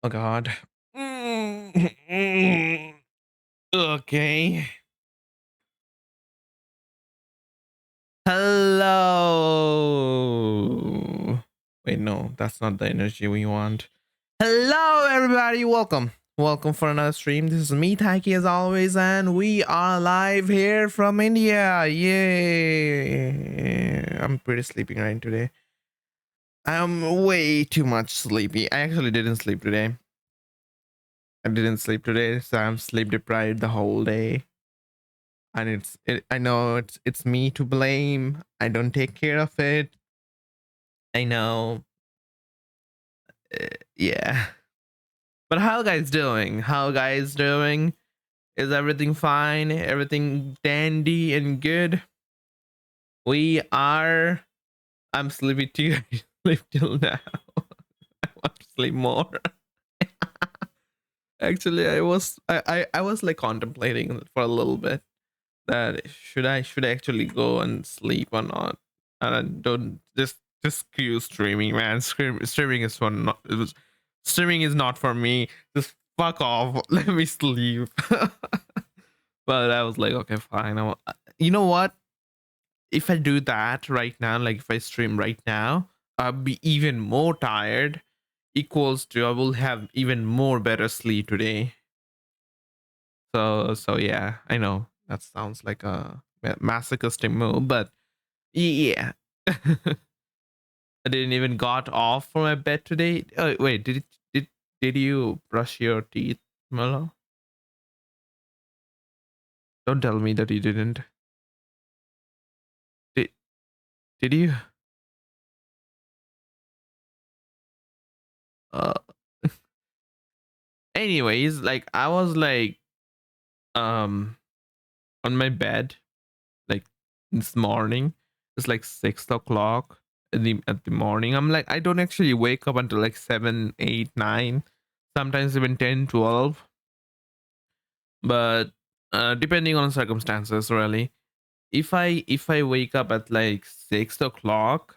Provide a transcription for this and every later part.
Oh God. Okay. Hello. Wait, no, that's not the energy we want. Hello, everybody. Welcome. Welcome for another stream. This is me, Taiki, as always, and we are live here from India. Yay. I'm pretty sleeping right today. I'm way too much sleepy. I actually didn't sleep today. So I'm sleep deprived the whole day. And I know it's me to blame. I don't take care of it. I know. Yeah. But how guys doing? Is everything fine? Everything dandy and good? We are. I'm sleepy too. I sleep till now. I want to sleep more. Actually, I was like contemplating for a little bit that should I actually go and sleep or not. And I don't just screw streaming, man. Streaming is for not. Streaming is not for me. Just fuck off. Let me sleep. But I was like, okay, fine. You know what? If I do that right now, like if I stream right now, I'll be even more tired. Equals to I will have even more better sleep today. So yeah, I know that sounds like a masochistic move, but yeah. I didn't even got off from my bed today. Oh, wait, did you brush your teeth, Mello? Don't tell me that you didn't. Did did you? Uh. Anyways, like I was like um on my bed like this morning. It's like 6 o'clock at the morning. I'm like I don't actually wake up until like 7, 8, 9, sometimes even 10, 12. But depending on circumstances, really. If I wake up at like 6 o'clock,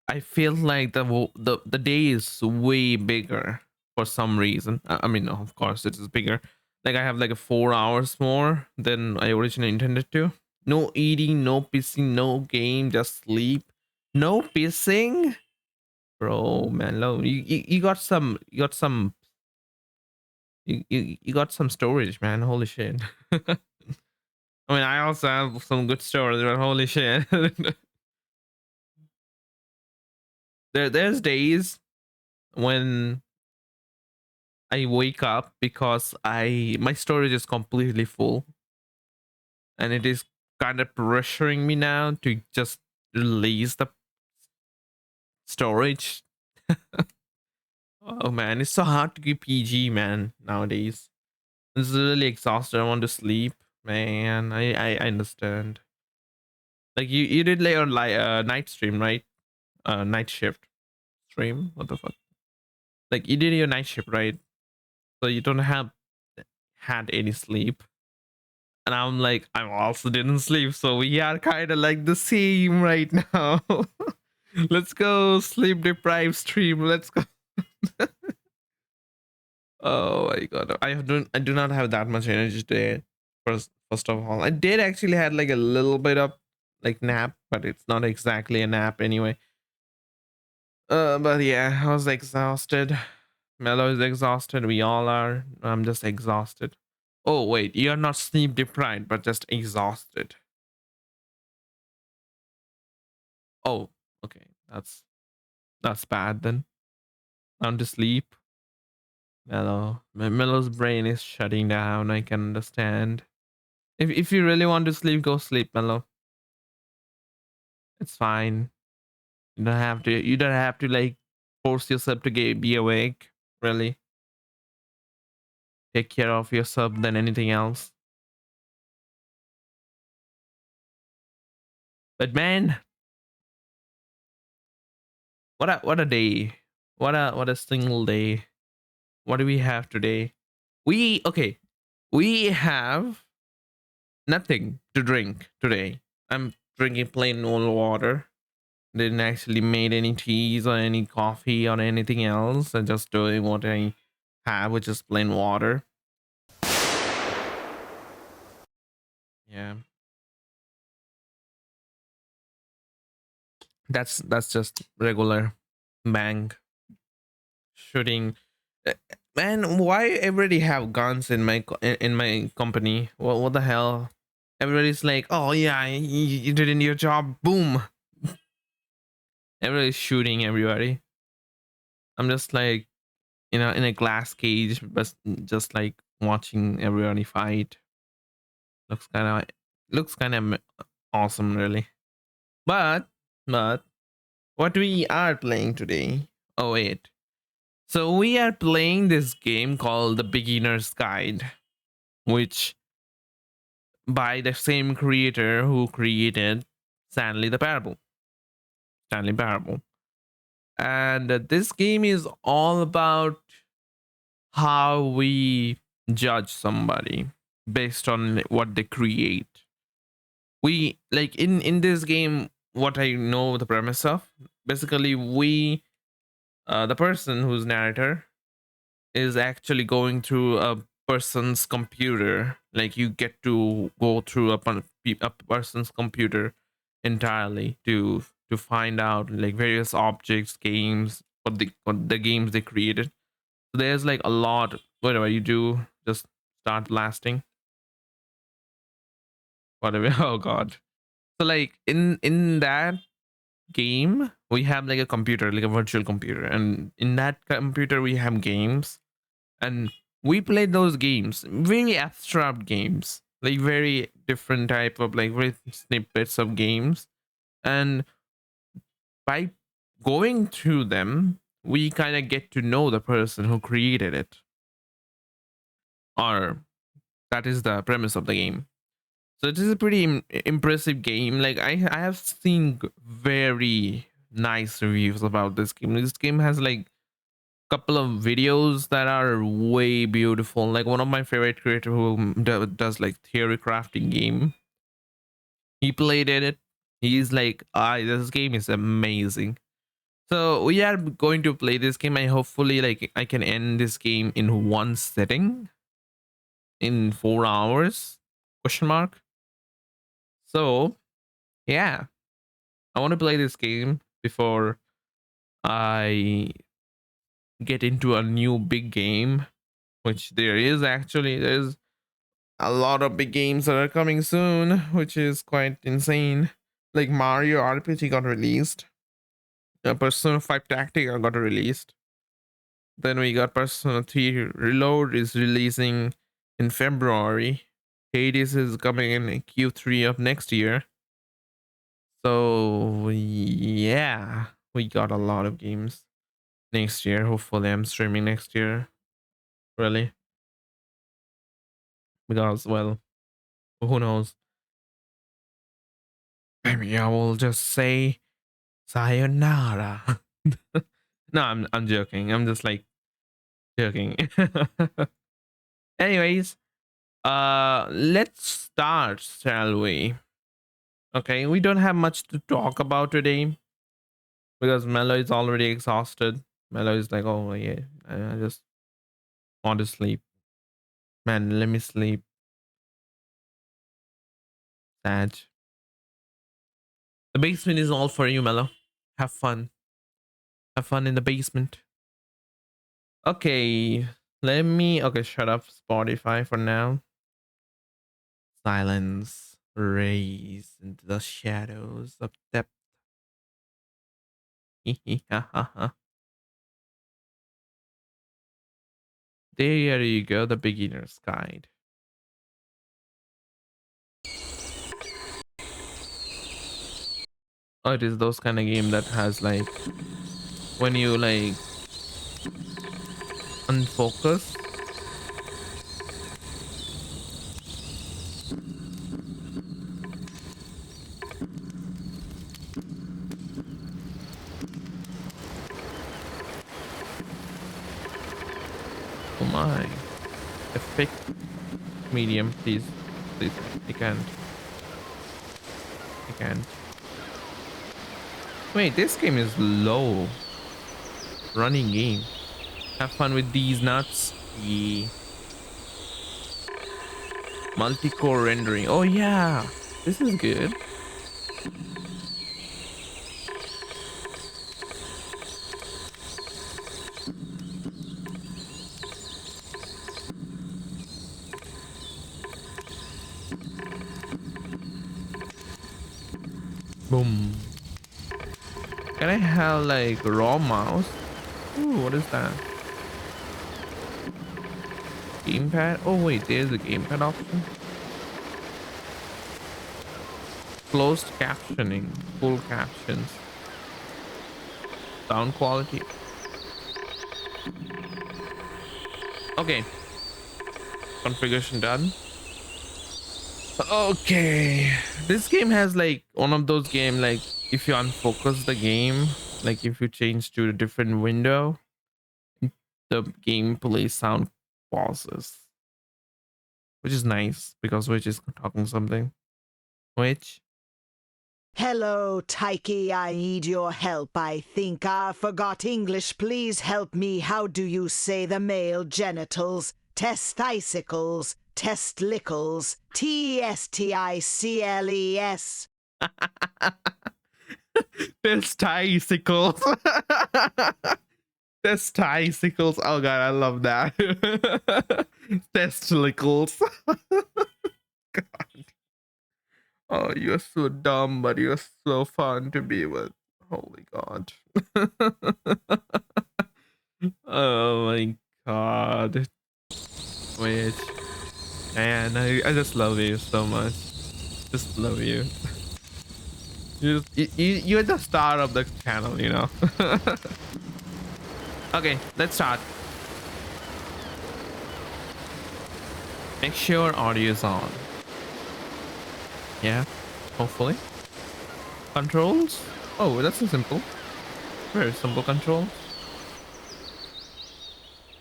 I feel like the day is way bigger for some reason. I mean, of course, it is bigger. Like I have like a 4 hours more than I originally intended to. No eating, no pissing, no game, just sleep. No pissing, bro, man. You got some storage, man. Holy shit. I mean, I also have some good stories, but holy shit. There's days when I wake up because my storage is completely full, and it is kind of pressuring me now to just release the storage. Oh man, it's so hard to keep PG, man, nowadays. It's really exhausted. I want to sleep, man. I understand. Like you did like your night stream, right? Night shift stream. What the fuck? Like you did your night shift, right? So you don't have had any sleep. And I'm like, I also didn't sleep, so we are kind of like the same right now. Let's go sleep deprived stream. Let's go. Oh my god, I do not have that much energy today. First of all, I did actually had like a little bit of like nap, but it's not exactly a nap anyway. But yeah, I was exhausted. Mello is exhausted. We all are. I'm just exhausted. Oh wait, you're not sleep deprived, but just exhausted. Oh, okay. That's bad then. Down to sleep. Mellow. Mellow's brain is shutting down. I can understand. If you really want to sleep, go sleep, Mellow. It's fine. You don't have to like force yourself to be awake. Really. Take care of yourself than anything else. But man, what a day. What a single day. What do we have today? We have nothing to drink today. I'm drinking plain old water. Didn't actually made any teas or any coffee or anything else. I'm just doing what I have, which is plain water. Yeah, that's just regular bang shooting. Uh, Man, why everybody have guns in my in my company? What the hell? Everybody's like, oh yeah, you did in your job. Boom. Everybody's shooting everybody. I'm just like, in a glass cage, but just like watching everybody fight. Looks kind of looks kind of awesome, really. But but what we are playing today? Oh wait, so we are playing this game called The Beginner's Guide, which by the same creator who created Stanley the Parable. Stanley Parable. And this game is all about how we judge somebody based on what they create. We like in this game, what I know the premise of, basically we the person who's narrator is actually going through a person's computer. Like you get to go through a person's computer entirely to find out like various objects, games, what the games they created. So there's like a lot. Whatever you do, just start blasting. Whatever. Oh god. So like in that game, we have like a computer, like a virtual computer, and in that computer we have games, and we played those games, very abstract games, like very different type of like very snippets of games, and by going through them, we kind of get to know the person who created it, or that is the premise of the game. So it is a pretty impressive game. Like I have seen very nice reviews about this game. This game has like couple of videos that are way beautiful. Like one of my favorite creator who does like theory crafting game. He played it. He's like, this game is amazing. So we are going to play this game. I hopefully like I can end this game in one sitting in 4 hours. Question mark. So yeah, I want to play this game before I get into a new big game, which there's a lot of big games that are coming soon, which is quite insane. Like Mario RPG got released. Persona 5 Tactica got released. Then we got Persona 3 Reload is releasing in February. Hades is coming in Q3 of next year. So yeah, we got a lot of games next year. Hopefully I'm streaming next year. Really. Because well, who knows? Maybe I will just say sayonara. No, I'm joking. I'm just like joking. Anyways, let's start, shall we? Okay, we don't have much to talk about today because Mello is already exhausted. Mello is like, oh yeah, I just want to sleep. Man, let me sleep. Sad. The basement is all for you, Mello. Have fun. Have fun in the basement. Okay, let me. Okay, shut up, Spotify for now. Silence rays into the shadows of depth. There you go, the beginner's guide. Oh, it is those kind of game that has like when you like unfocus. Oh my. Effect medium, please. Please. I can't. I can't. Wait, this game is low running game. Have fun with these nuts. Yeah. Multi-core rendering. Oh yeah, this is good. Boom. Can I have like raw mouse? Ooh, what is that? Gamepad? Oh wait, there's a gamepad option. Closed captioning, full captions, sound quality. Okay, configuration done. Okay, this game has like one of those game like if you unfocus the game, like if you change to a different window, the gameplay sound pauses, which is nice because Which is talking something. Which? Hello, Tyke, I need your help. I think I forgot English. Please help me. How do you say the male genitals? Testicles, testlicles, testicles. Testicles. Testicles. Oh god, I love that. Testicles. God. Oh, you're so dumb, but you're so fun to be with. Holy God. Oh my God. Wait. Man, I just love you so much. Just love you. You're the star of the channel, you know. Okay, let's start. Make sure audio is on. Yeah, hopefully. Controls? Oh, that's so simple. Very simple control.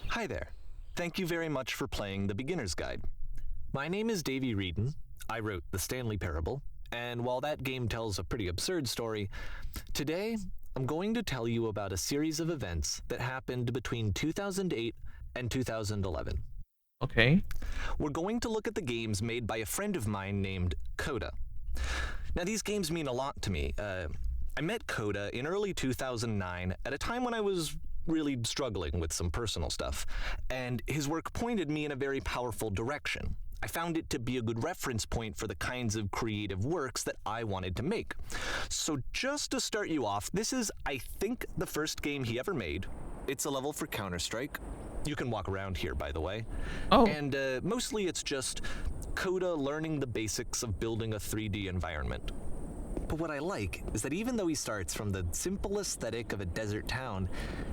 Hi there. Thank you very much for playing the Beginner's Guide. My name is Davey Reedon. I wrote the Stanley Parable, and while that game tells a pretty absurd story, today I'm going to tell you about a series of events that happened between 2008 and 2011. Okay. We're going to look at the games made by a friend of mine named Coda. Now, these games mean a lot to me. I met Coda in early 2009 at a time when I was really struggling with some personal stuff, and his work pointed me in a very powerful direction. I found it to be a good reference point for the kinds of creative works that I wanted to make. So just to start you off, this is, I think, the first game he ever made. It's a level for Counter-Strike. You can walk around here, by the way. Oh. And mostly it's just Coda learning the basics of building a 3D environment. But what I like is that even though he starts from the simple aesthetic of a desert town,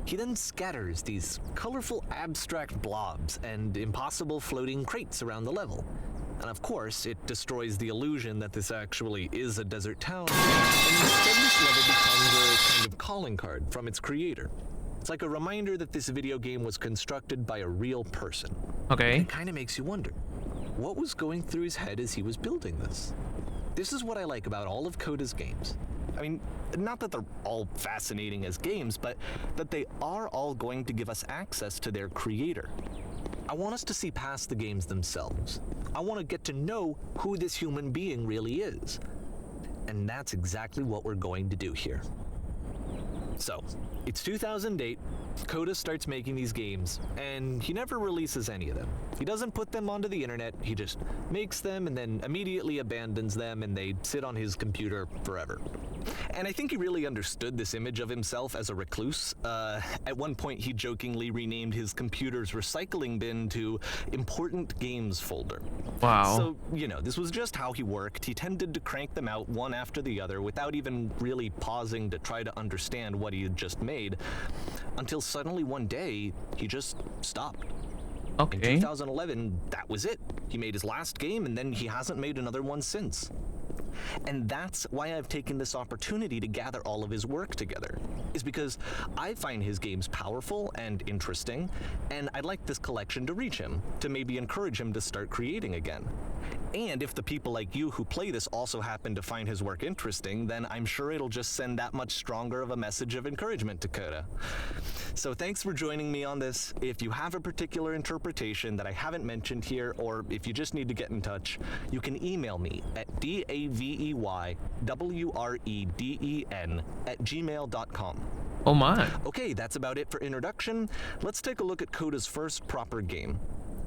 he then scatters these colorful abstract blobs and impossible floating crates around the level. And of course, it destroys the illusion that this actually is a desert town, and instead this level becomes a kind of calling card from its creator. It's like a reminder that this video game was constructed by a real person. Okay. And it kind of makes you wonder, what was going through his head as he was building this? This is what I like about all of Coda's games. I mean, not that they're all fascinating as games, but that they are all going to give us access to their creator. I want us to see past the games themselves. I want to get to know who this human being really is. And that's exactly what we're going to do here. So, it's 2008, Coda starts making these games, and he never releases any of them. He doesn't put them onto the internet, he just makes them and then immediately abandons them, and they sit on his computer forever. And I think he really understood this image of himself as a recluse. At one point, he jokingly renamed his computer's recycling bin to Important Games Folder. Wow. So, you know, this was just how he worked. He tended to crank them out one after the other without even really pausing to try to understand what he had just made, until suddenly one day, he just stopped. Okay. In 2011, that was it. He made his last game, and then he hasn't made another one since. And that's why I've taken this opportunity to gather all of his work together, is because I find his games powerful and interesting, and I'd like this collection to reach him, to maybe encourage him to start creating again. And if the people like you who play this also happen to find his work interesting, then I'm sure it'll just send that much stronger of a message of encouragement to Coda. So thanks for joining me on this. If you have a particular interpretation that I haven't mentioned here, or if you just need to get in touch, you can email me at daveywreden@gmail.com. Oh my. Okay, that's about it for introduction. Let's take a look at Coda's first proper game.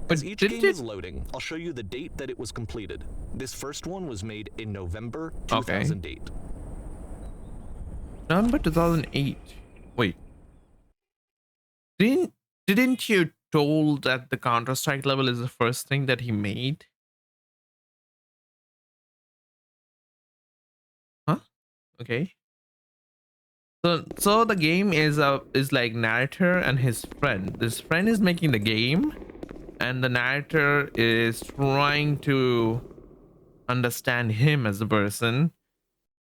But As each didn't game it- is loading, I'll show you the date that it was completed. This first one was made in November Okay. 2008. November 2008. Wait. Didn't you told that the Counter-Strike level is the first thing that he made? Huh? Okay. So the game is like narrator and his friend. This friend is making the game, and the narrator is trying to understand him as a person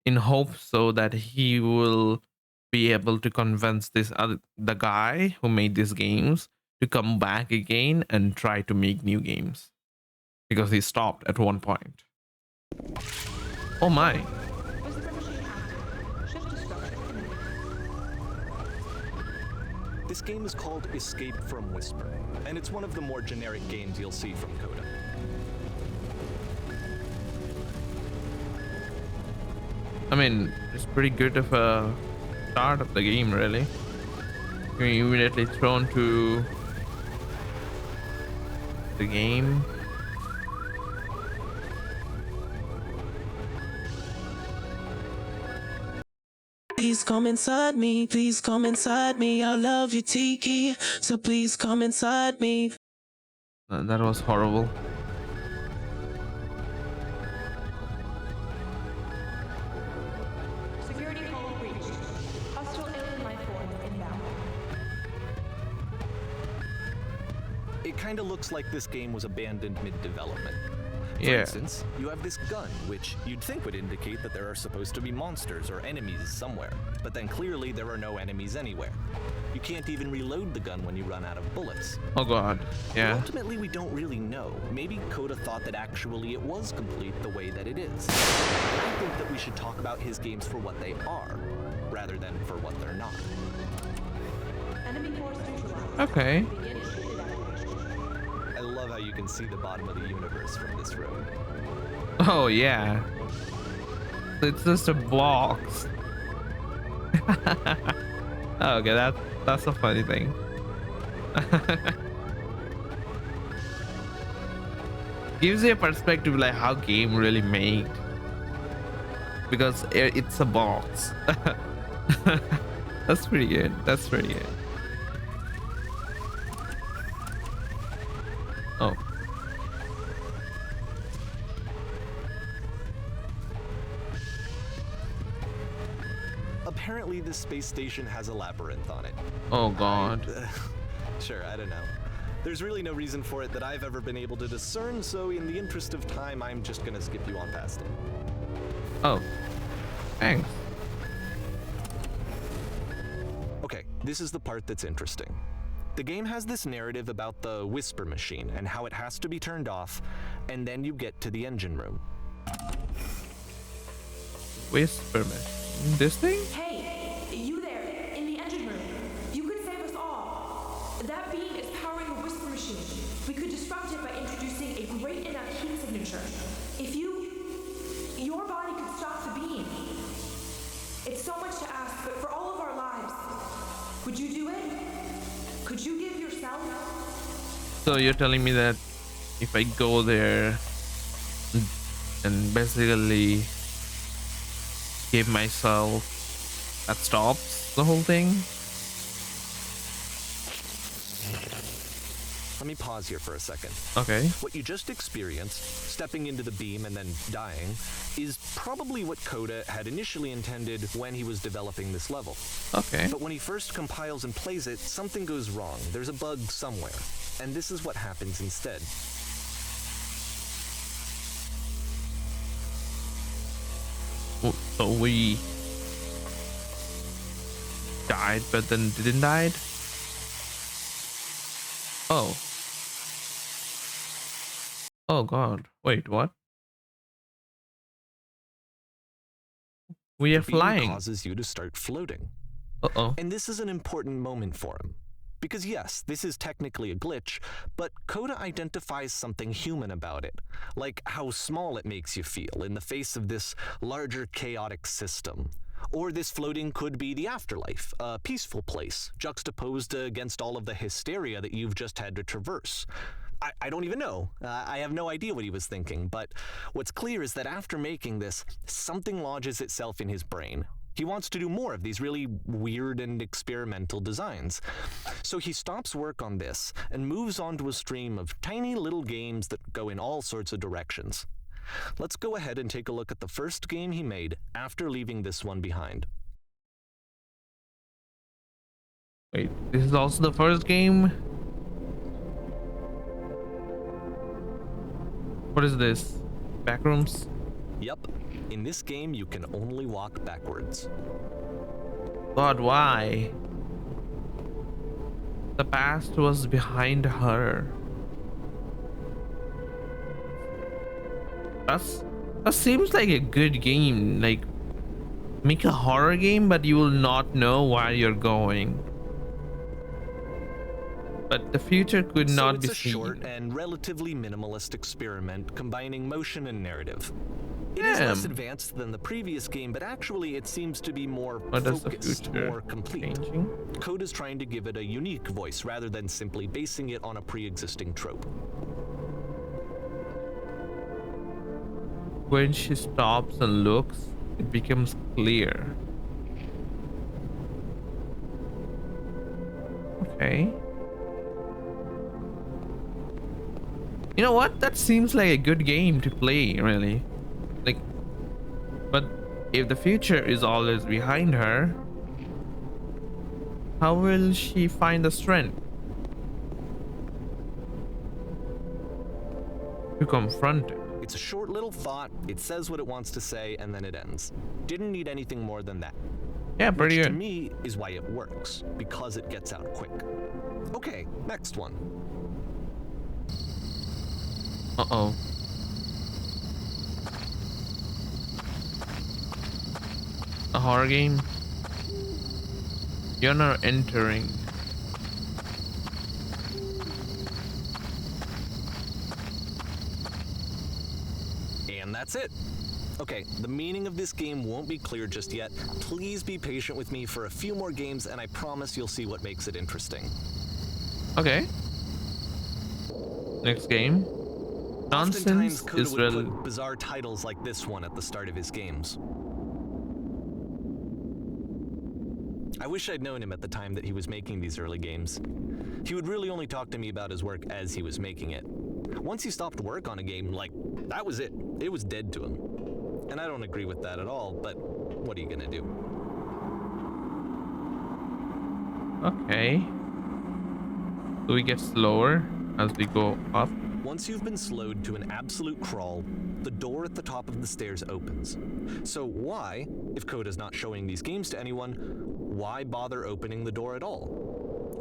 in hope so that he will be able to convince the guy who made these games to come back again and try to make new games, because he stopped at one point. Oh my. This game is called Escape from Whisper, and it's one of the more generic games you'll see from Coda. I mean, it's pretty good of a start of the game, really. You're immediately thrown to the game. Please come inside me, please come inside me. I love you, Tiki, so please come inside me. That was horrible. Security call reached. Hostile alien life forms inbound. It kinda looks like this game was abandoned mid-development. For Yeah. instance, you have this gun, which you'd think would indicate that there are supposed to be monsters or enemies somewhere, but then clearly there are no enemies anywhere. You can't even reload the gun when you run out of bullets. Oh god. Yeah. Ultimately, we don't really know. Maybe Coda thought that actually it was complete the way that it is. I think that we should talk about his games for what they are, rather than for what they're not. Enemy force neutralized. Okay. Begin ship evacuation. I love how you can see the bottom of the universe from this room. Oh yeah. It's just a box. Oh, okay, that's a funny thing. Gives you a perspective like how game really made, because it's a box. That's pretty good. That's pretty good. Oh. Apparently, this space station has a labyrinth on it. Oh god. Sure, I don't know. There's really no reason for it that I've ever been able to discern, so in the interest of time, I'm just gonna skip you on past it. Oh. Thanks. Okay, this is the part that's interesting. The game has this narrative about the whisper machine and how it has to be turned off, and then you get to the engine room. Whisper man. This thing? Hey, you there, in the engine room. You could save us all. That beam is powering a whisper machine. We could disrupt it by introducing a great enough heat signature. If your body could stop the beam. It's so much to ask, but for all of our lives, would you do it? Could you give yourself? So you're telling me that if I go there and basically give myself, that stops the whole thing? Let me pause here for a second. Okay. What you just experienced, stepping into the beam and then dying, is probably what Coda had initially intended when he was developing this level. Okay. But when he first compiles and plays it, something goes wrong. There's a bug somewhere. And this is what happens instead. So we died but then didn't died? Oh. Oh god. Wait, what? We are the beam flying. causes you to start floating. Uh-oh. And this is an important moment for him. Because yes, this is technically a glitch, but Coda identifies something human about it, like how small it makes you feel in the face of this larger chaotic system. Or this floating could be the afterlife, a peaceful place, juxtaposed against all of the hysteria that you've just had to traverse. I don't even know. I have no idea what he was thinking, but what's clear is that after making this, something lodges itself in his brain. He wants to do more of these really weird and experimental designs. So he stops work on this and moves on to a stream of tiny little games that go in all sorts of directions. Let's go ahead and take a look at the first game he made after leaving this one behind. Wait, this is also the first game? What is this? Backrooms? Yep, in this game you can only walk backwards. God, why? The past was behind her. That seems like a good game. Like, make a horror game, but you will not know where you're going. But the future could not be seen. It's a short seen. and relatively minimalist experiment combining motion and narrative. It is less advanced than the previous game, but actually it seems to be more focused, more complete. Code is trying to give it a unique voice rather than simply basing it on a pre-existing trope. When she stops and looks, it becomes clear. Okay. You know what? That seems like a good game to play, really. Like, but if the future is always behind her, how will she find the strength to confront it? It's a short little thought, it says what it wants to say, and then it ends. Didn't need anything more than that. Yeah, pretty Which good. to me is why it works, because it gets out quick. Okay, next one. Uh-oh. A horror game? You're not entering. And that's it. Okay, the meaning of this game won't be clear just yet. Please be patient with me for a few more games, and I promise you'll see what makes it interesting. Okay. Next game. Nonsense Coda is would put bizarre titles like this one at the start of his games. I wish I'd known him at the time that he was making these early games. He would really only talk to me about his work as he was making it. Once he stopped work on a game, like, that was it. It was dead to him. And I don't agree with that at all, but what are you gonna do? Okay. Do we get slower as we go up? Once you've been slowed to an absolute crawl, the door at the top of the stairs opens. So why, if Coda's not showing these games to anyone, why bother opening the door at all?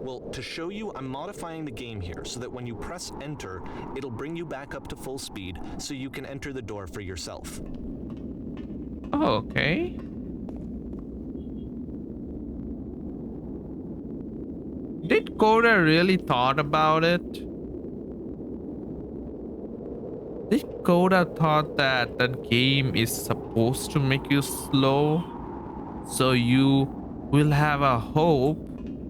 Well, to show you, I'm modifying the game here so that when you press enter, it'll bring you back up to full speed so you can enter the door for yourself. Oh, okay. Did Coda really thought about it? Did Coda thought that that game is supposed to make you slow, so you will have a hope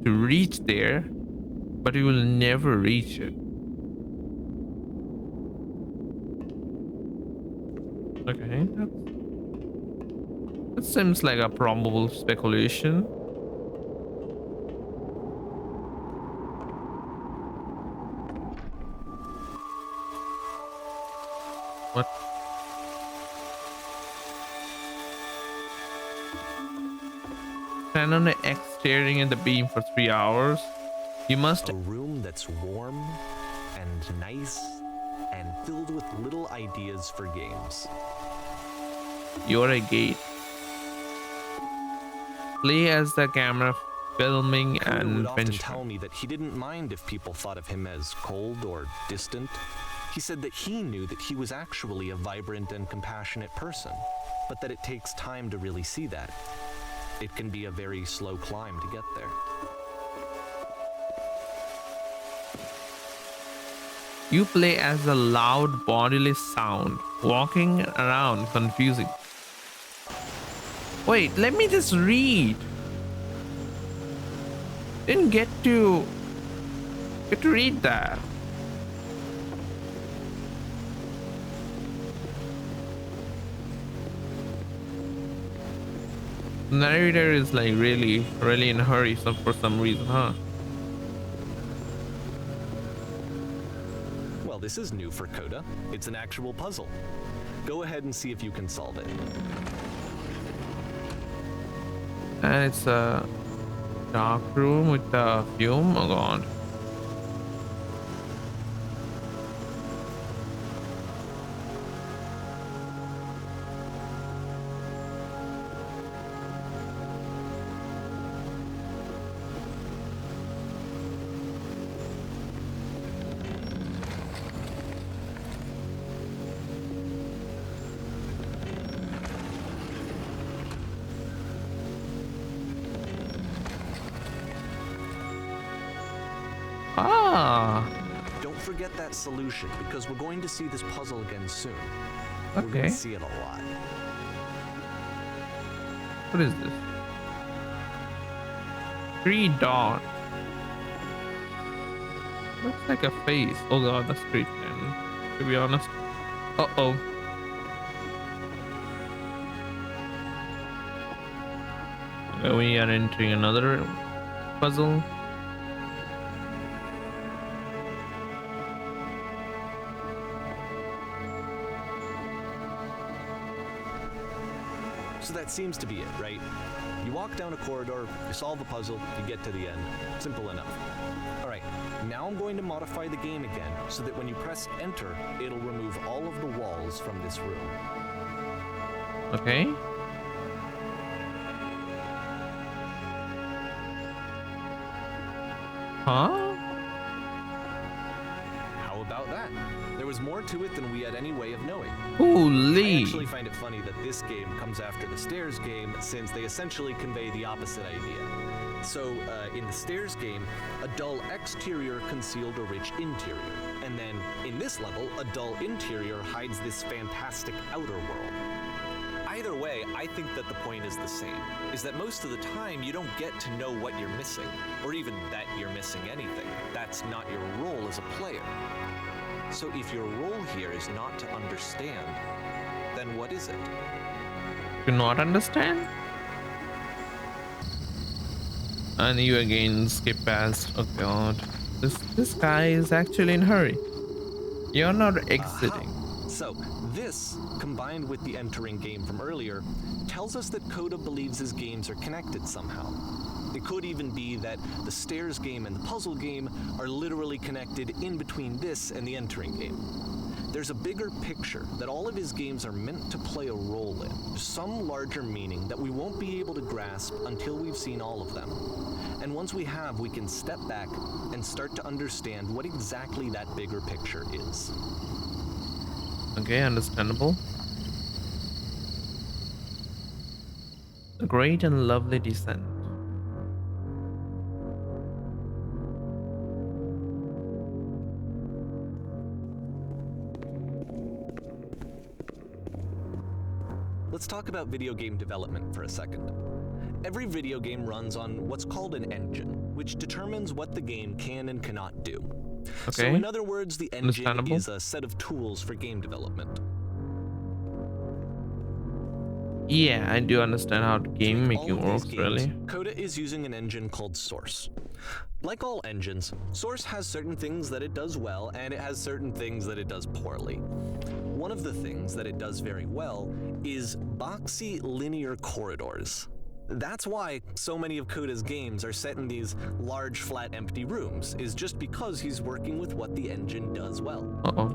to reach there, but you will never reach it? Okay, that seems like a probable speculation. What? Stand on the X staring at the beam for 3 hours. You must. A room that's warm and nice and filled with little ideas for games. You're a gate. Play as the camera filming Coda and would often venture. tell me that he didn't mind if people thought of him as cold or distant. He said that he knew that he was actually a vibrant and compassionate person, but that it takes time to really see that. It can be a very slow climb to get there. You play as a loud bodily sound, walking around confusing. Wait, let me just read. Didn't get to read that. The narrator is like really in a hurry for some reason, huh? Well, this is new for Coda. It's an actual puzzle. Go ahead and see if you can solve it. And it's a dark room with a fume. Oh god. Don't forget that solution, because we're going to see this puzzle again soon. Okay. We're going to see it a lot. What is this? 3 dots. Looks like a face. Oh god, that's creepy, to be honest. Uh-oh. We are entering another puzzle. So that seems to be it, right? You walk down a corridor, you solve a puzzle, you get to the end. Simple enough. All right, now I'm going to modify the game again so that when you press enter, it'll remove all of the walls from this room. Okay. Huh? How about that? There was more to it than we had any way of knowing. Holy. I actually find it funny that this game comes after the Stairs game, since they essentially convey the opposite idea. So, in the Stairs game, a dull exterior concealed a rich interior. And then, in this level, a dull interior hides this fantastic outer world. Either way, I think that the point is the same, is that most of the time you don't get to know what you're missing, or even that you're missing anything. That's not your role as a player. So if your role here is not to understand, then what is it? Do not understand? And you again skip past. Oh god. This guy is actually in a hurry. You're not exiting. So this, combined with the entering game from earlier, tells us that Coda believes his games are connected somehow. It could even be that the Stairs game and the puzzle game are literally connected in between this and the entering game. There's a bigger picture that all of his games are meant to play a role in, some larger meaning that we won't be able to grasp until we've seen all of them. And once we have, we can step back and start to understand what exactly that bigger picture is. Okay, understandable. A great and lovely descent. Let's talk about video game development for a second. Every video game runs on what's called an engine, which determines what the game can and cannot do. Okay. So in other words, the engine is a set of tools for game development. Yeah, I do understand how the game making All of works, these games, really. Coda is using an engine called Source. Like all engines, Source has certain things that it does well, and it has certain things that it does poorly. One of the things that it does very well is boxy linear corridors. That's why so many of Coda's games are set in these large, flat, empty rooms, is just because he's working with what the engine does well. Uh-oh.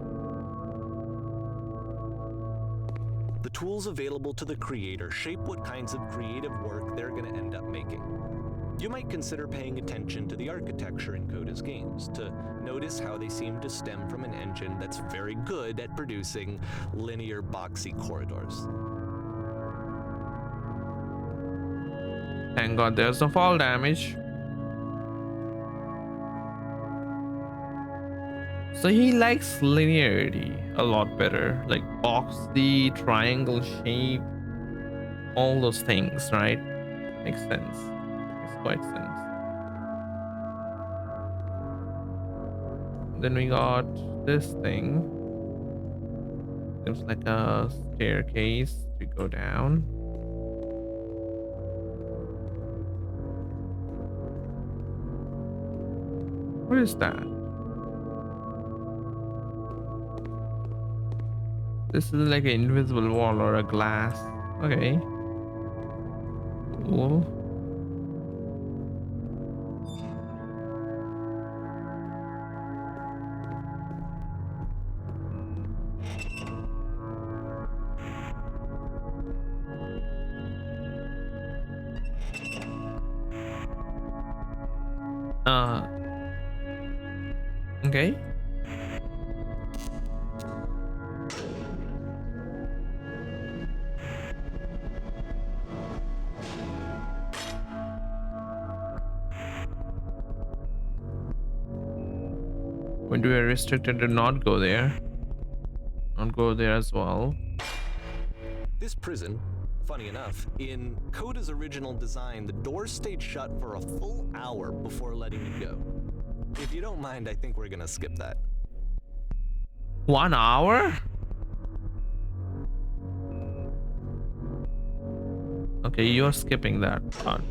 The tools available to the creator shape what kinds of creative work they're going to end up making. you might consider paying attention to the architecture in Coda's games, to notice how they seem to stem from an engine that's very good at producing linear boxy corridors. Thank God there's no fall damage. So he likes linearity a lot better, like boxy, triangle shape, all those things, right? Makes sense. Makes quite sense. Then we got this thing. Seems like a staircase to go down. What is that? This is like an invisible wall or a glass. Okay. Cool. Okay. When we are restricted to not go there. Not go there as well. This prison, funny enough, in Coda's original design, the doors stayed shut for a full hour before letting you go. If you don't mind, I think we're gonna skip that. 1 hour? Okay, you're skipping that part.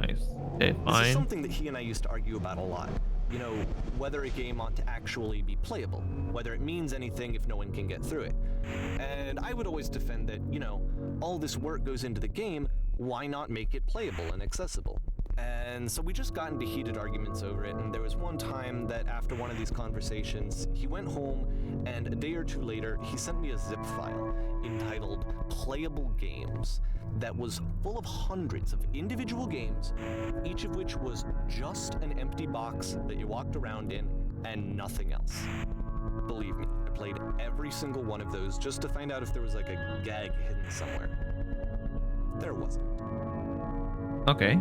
Nice. Okay, This is fine. something that he and I used to argue about a lot. You know, whether a game ought to actually be playable, whether it means anything if no one can get through it. And I would always defend that, you know, all this work goes into the game, why not make it playable and accessible? And so we just got into heated arguments over it, and there was one time that after one of these conversations, he went home, and a day or two later, he sent me a zip file entitled Playable Games that was full of hundreds of individual games, each of which was just an empty box that you walked around in and nothing else. Believe me, I played every single one of those just to find out if there was like a gag hidden somewhere. There wasn't. Okay.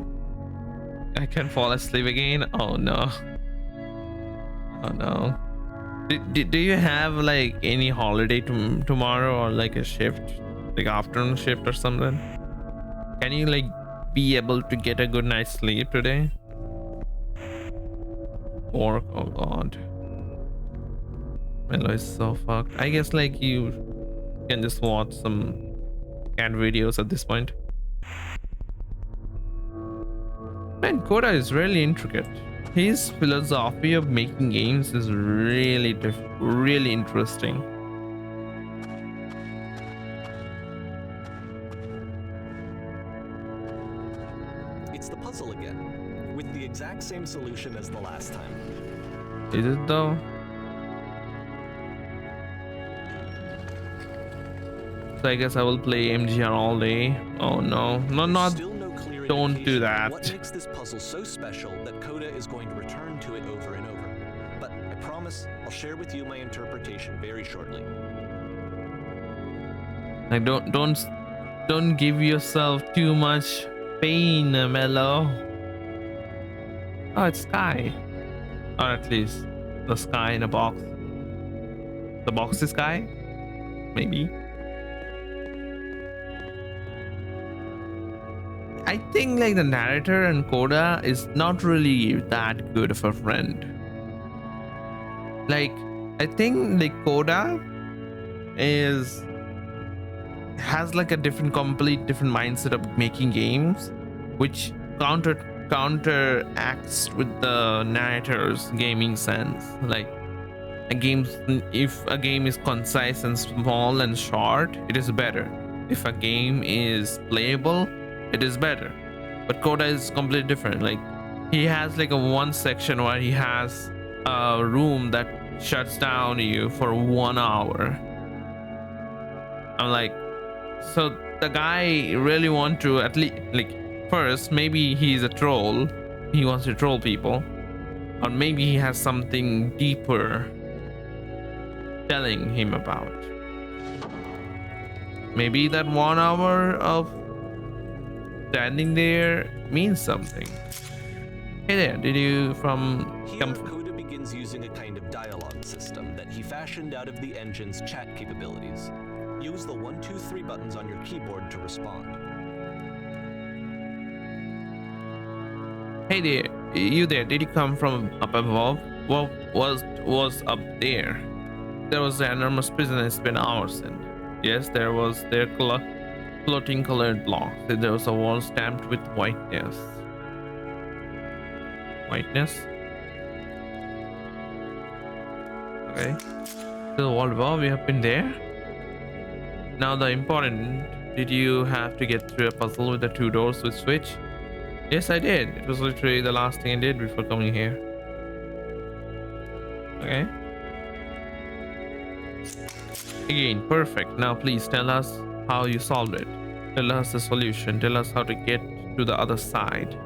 I can fall asleep again. Oh no. Oh no. Do you have like any holiday tomorrow or like a shift, like afternoon shift or something? Can you like be able to get a good night's sleep today? Or oh god. Melo is so fucked. I guess like you can just watch some cat videos at this point. Man, Koda is really intricate. His philosophy of making games is really really interesting. It's the puzzle again, with the exact same solution as the last time. Is it though? So I guess I will play MGR all day. Oh no, no, not. Still no clear Don't do indication that. What makes this puzzle so special that Coda is going to return to it over and over? But I promise I'll share with you my interpretation very shortly. Like don't give yourself too much pain, Mello. Oh, it's sky, or at least the sky in a box. The box is sky, maybe. I think like the narrator and Koda is not really that good of a friend. Like I think like Koda has like a complete different mindset of making games, which counteracts with the narrator's gaming sense. Like if a game is concise and small and short, it is better. If a game is playable, it is better. But Koda is completely different. Like he has like a one section where he has a room that shuts down you for 1 hour. I'm like, so the guy really want to at least like, first maybe he's a troll he wants to troll people, or maybe he has something deeper telling him about. Maybe that 1 hour of standing there means something. Hey there, did you come Here, from? Coda begins using a kind of dialogue system that he fashioned out of the engine's chat capabilities. Use the 1, 2, 3 buttons on your keyboard to respond. Hey there, you there? Did you come from up above? What was up there? There was an enormous prison I spent hours in. Yes, there was their floating colored blocks. There was a wall stamped with whiteness. Whiteness? Okay. The wall above, we have been there. Now the important, did you have to get through a puzzle with the 2 doors with switch? Yes, I did. It was literally the last thing I did before coming here. Okay. Again, perfect. Now please tell us how you solved it. Tell us the solution. Tell us how to get to the other side.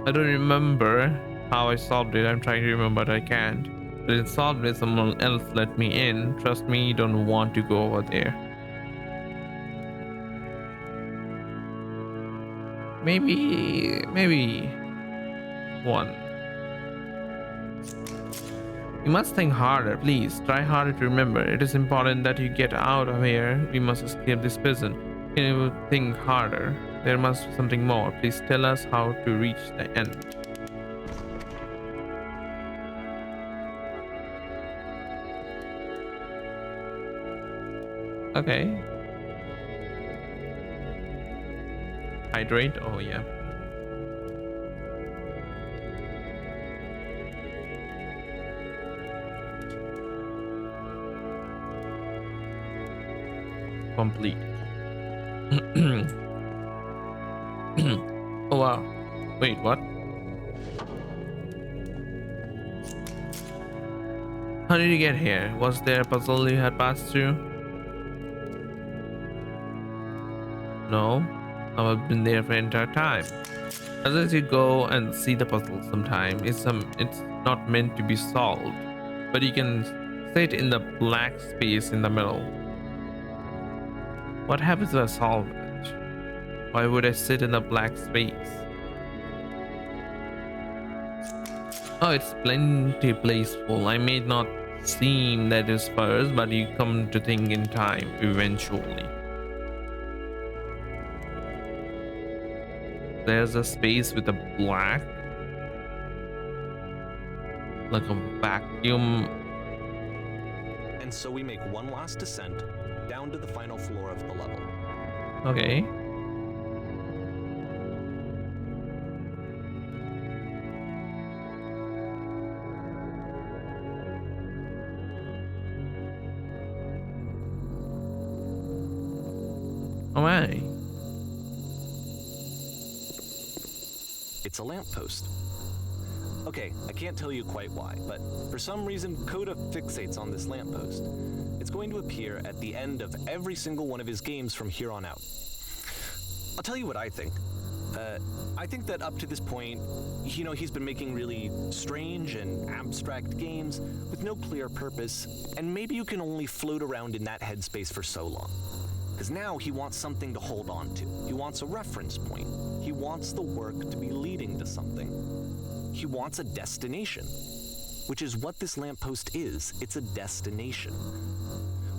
I don't remember how I solved it. I'm trying to remember, but I can't. But it solved it. Someone else let me in. Trust me, you don't want to go over there. Maybe one. You must think harder, please. Try harder to remember. It is important that you get out of here. We must escape this prison. Can you think harder? There must be something more. Please tell us how to reach the end. Okay. Hydrate? Oh yeah. Complete. Oh wow. Wait, what? How did you get here? Was there a puzzle you had passed through? No, I've been there for the entire time. As you go and see the puzzle sometime, it's not meant to be solved, but you can sit in the black space in the middle. What happens if I solve it? Why would I sit in the black space? Oh, it's plenty blissful. I may not seem that is first, but you come to think in time, eventually. There's a space with a black, like a vacuum. And so we make one last descent down to the final floor of the level. Okay. Oh my. It's a lamppost. Okay, I can't tell you quite why, but for some reason Coda fixates on this lamppost. It's going to appear at the end of every single one of his games from here on out. I'll tell you what I think. I think that up to this point, he's been making really strange and abstract games with no clear purpose, and maybe you can only float around in that headspace for so long. Because now he wants something to hold on to. He wants a reference point. He wants the work to be leading to something. He wants a destination, which is what this lamppost is. It's a destination.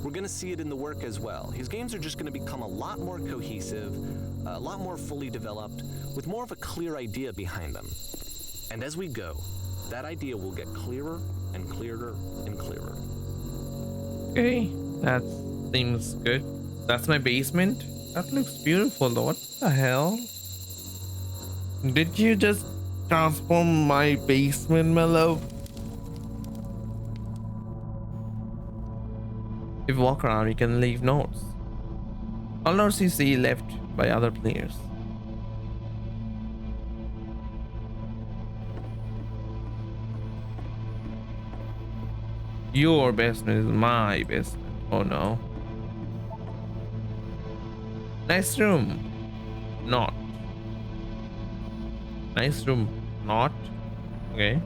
We're going to see it in the work as well. His games are just going to become a lot more cohesive, a lot more fully developed, with more of a clear idea behind them. And as we go, that idea will get clearer and clearer and clearer. Okay, that seems good. That's my basement. That looks beautiful though. What the hell? Did you just transform my basement, my love? If you walk around, you can leave notes. All notes you see left by other players. Your basement is my basement. Oh no. Nice room. Not. Nice room. not. Okay.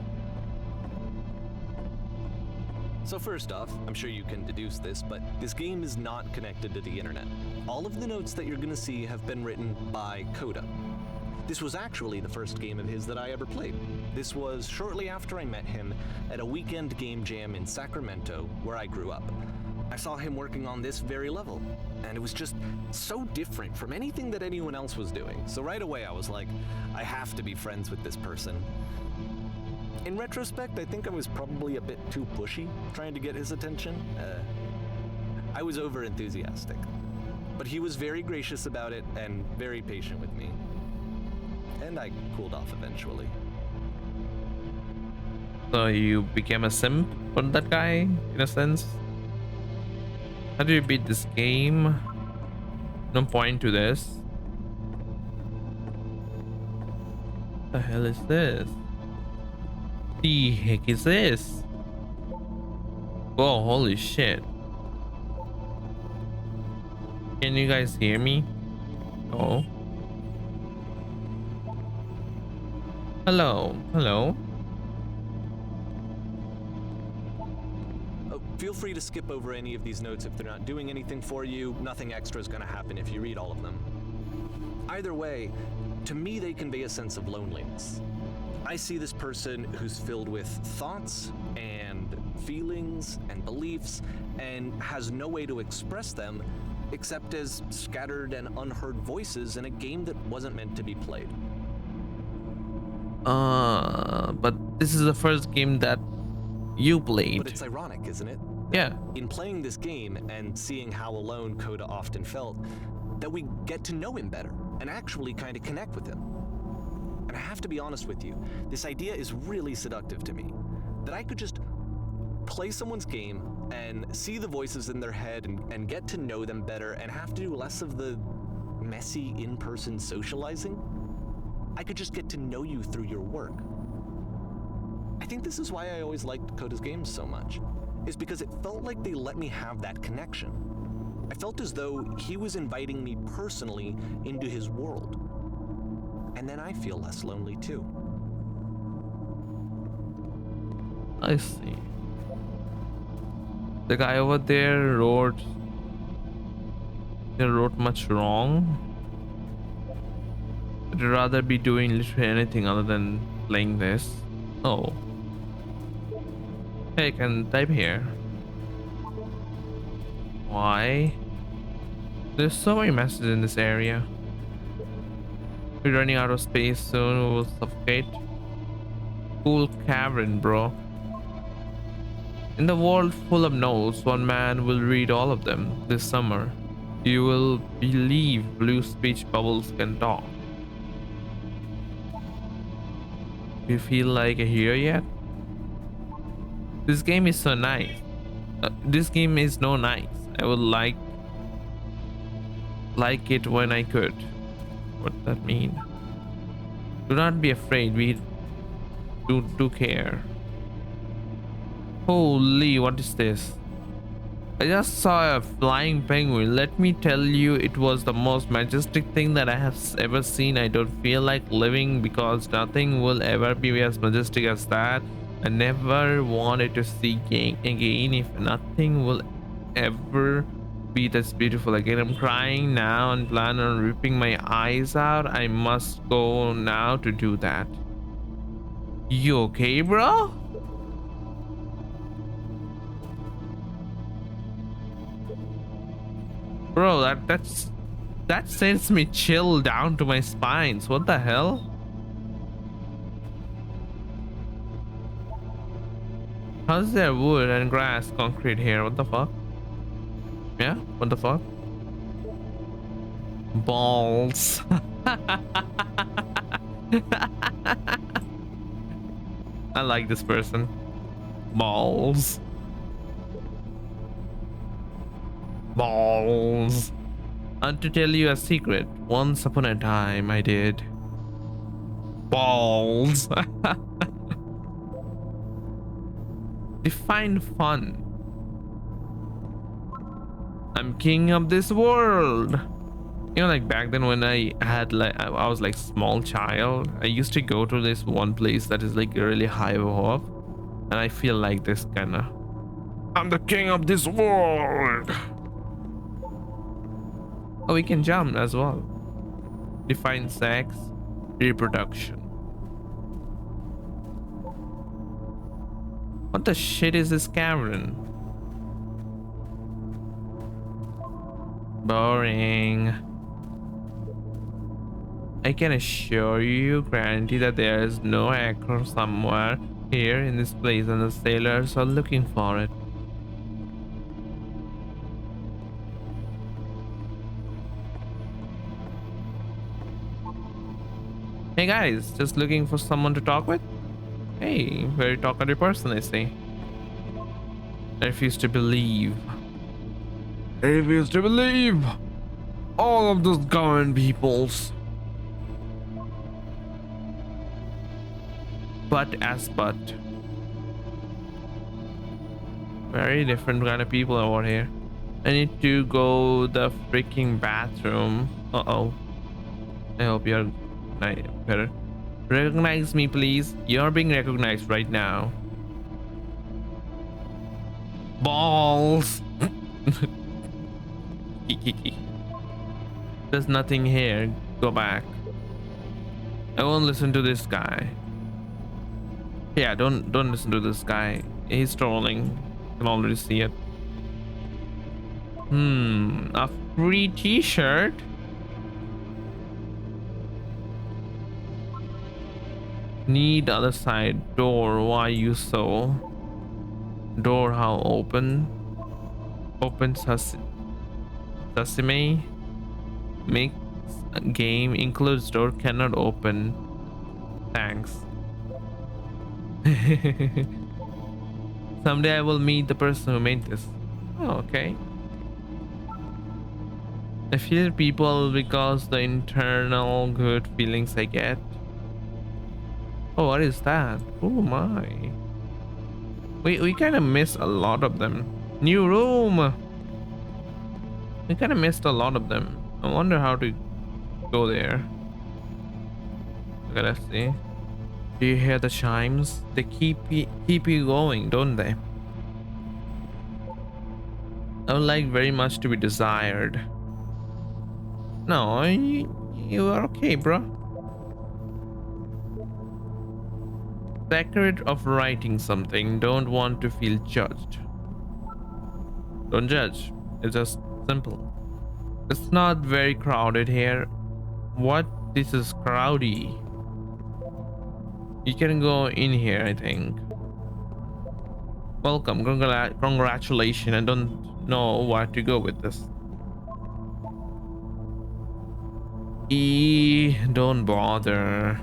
So first off, I'm sure you can deduce this, but this game is not connected to the internet. All of the notes that you're gonna see have been written by Coda. This was actually the first game of his that I ever played. This was shortly after I met him at a weekend game jam in Sacramento, where I grew up. I saw him working on this very level, and it was just so different from anything that anyone else was doing. So right away I was like, I have to be friends with this person. In retrospect, I think I was probably a bit too pushy trying to get his attention. I was over enthusiastic, but he was very gracious about it and very patient with me. And I cooled off eventually. So you became a simp for that guy, in a sense? How do you beat this game? No point to this. What the hell is this? The heck is this? Whoa, holy shit. Can you guys hear me? Oh. Hello, hello. Feel free to skip over any of these notes if they're not doing anything for you. Nothing extra is going to happen if you read all of them. Either way, to me they convey a sense of loneliness. I see this person who's filled with thoughts and feelings and beliefs and has no way to express them except as scattered and unheard voices in a game that wasn't meant to be played. But this is the first game that you played. But it's ironic, isn't it? Yeah. In playing this game and seeing how alone Coda often felt, that we get to know him better and actually kind of connect with him. And I have to be honest with you, this idea is really seductive to me. That I could just play someone's game and see the voices in their head and get to know them better and have to do less of the messy in-person socializing. I could just get to know you through your work. I think this is why I always liked Coda's games so much, is because it felt like they let me have that connection. I felt as though he was inviting me personally into his world. And then I feel less lonely too. I see. The guy over there wrote much wrong. I'd rather be doing literally anything other than playing this. Oh. Hey, I can type here. Why? There's so many messages in this area. We're running out of space soon. We will suffocate. Cool cavern, bro. In the world full of notes, one man will read all of them this summer. You will believe blue speech bubbles can talk. Do you feel like a hero yet? This game is so nice. This game is no nice. I would like it when I could. What does that mean? Do not be afraid. We do care. Holy, what is this? I just saw a flying penguin. Let me tell you, it was the most majestic thing that I have ever seen. I don't feel like living because nothing will ever be as majestic as that. I never wanted to see again if nothing will ever be this beautiful again. I'm crying now and plan on ripping my eyes out. I must go now to do that. You okay, bro? Bro, that sends me chill down to my spines. What the hell? How's there wood and grass, concrete here? What the fuck? Yeah, what the fuck? Balls. I like this person. Balls. Balls. And to tell you a secret, once upon a time I did. Balls. Define fun. I'm king of this world. You know, like back then when I had like I was like small child, I used to go to this one place that is like really high up, and I feel like this kind of, I'm the king of this world. Oh, we can jump as well. Define sex, reproduction. What the shit is this cavern? Boring. I can assure you, guarantee that there is no hacker somewhere here in this place, and the sailors are looking for it. Hey guys, just looking for someone to talk with? Hey, very talkative person, I see. I refuse to believe. I refuse to believe all of those government peoples. But as but. Very different kind of people over here. I need to go the freaking bathroom. Uh-oh. I hope you're better. Recognize me, please. You're being recognized right now. Balls. There's nothing here. Go back. I won't listen to this guy. Yeah, don't listen to this guy. He's trolling. I can already see it. A free t-shirt? Need other side door. Why you so? Door how open? Open sesame. Makes a game includes door cannot open. Thanks. Someday I will meet the person who made this. Oh, okay. I feel people because the internal good feelings I get. Oh, what is that? Oh my. We kind of missed a lot of them. New room. We kind of missed a lot of them. I wonder how to go there. Okay, let's see. Do you hear the chimes? They keep you going, don't they? I would like very much to be desired. No, you are okay, bro. Secret of writing something. Don't want to feel judged. Don't judge. It's just simple. It's not very crowded here. What? This is crowdy. You can go in here, I think. Welcome. Congratulations. I don't know where to go with this. Don't bother.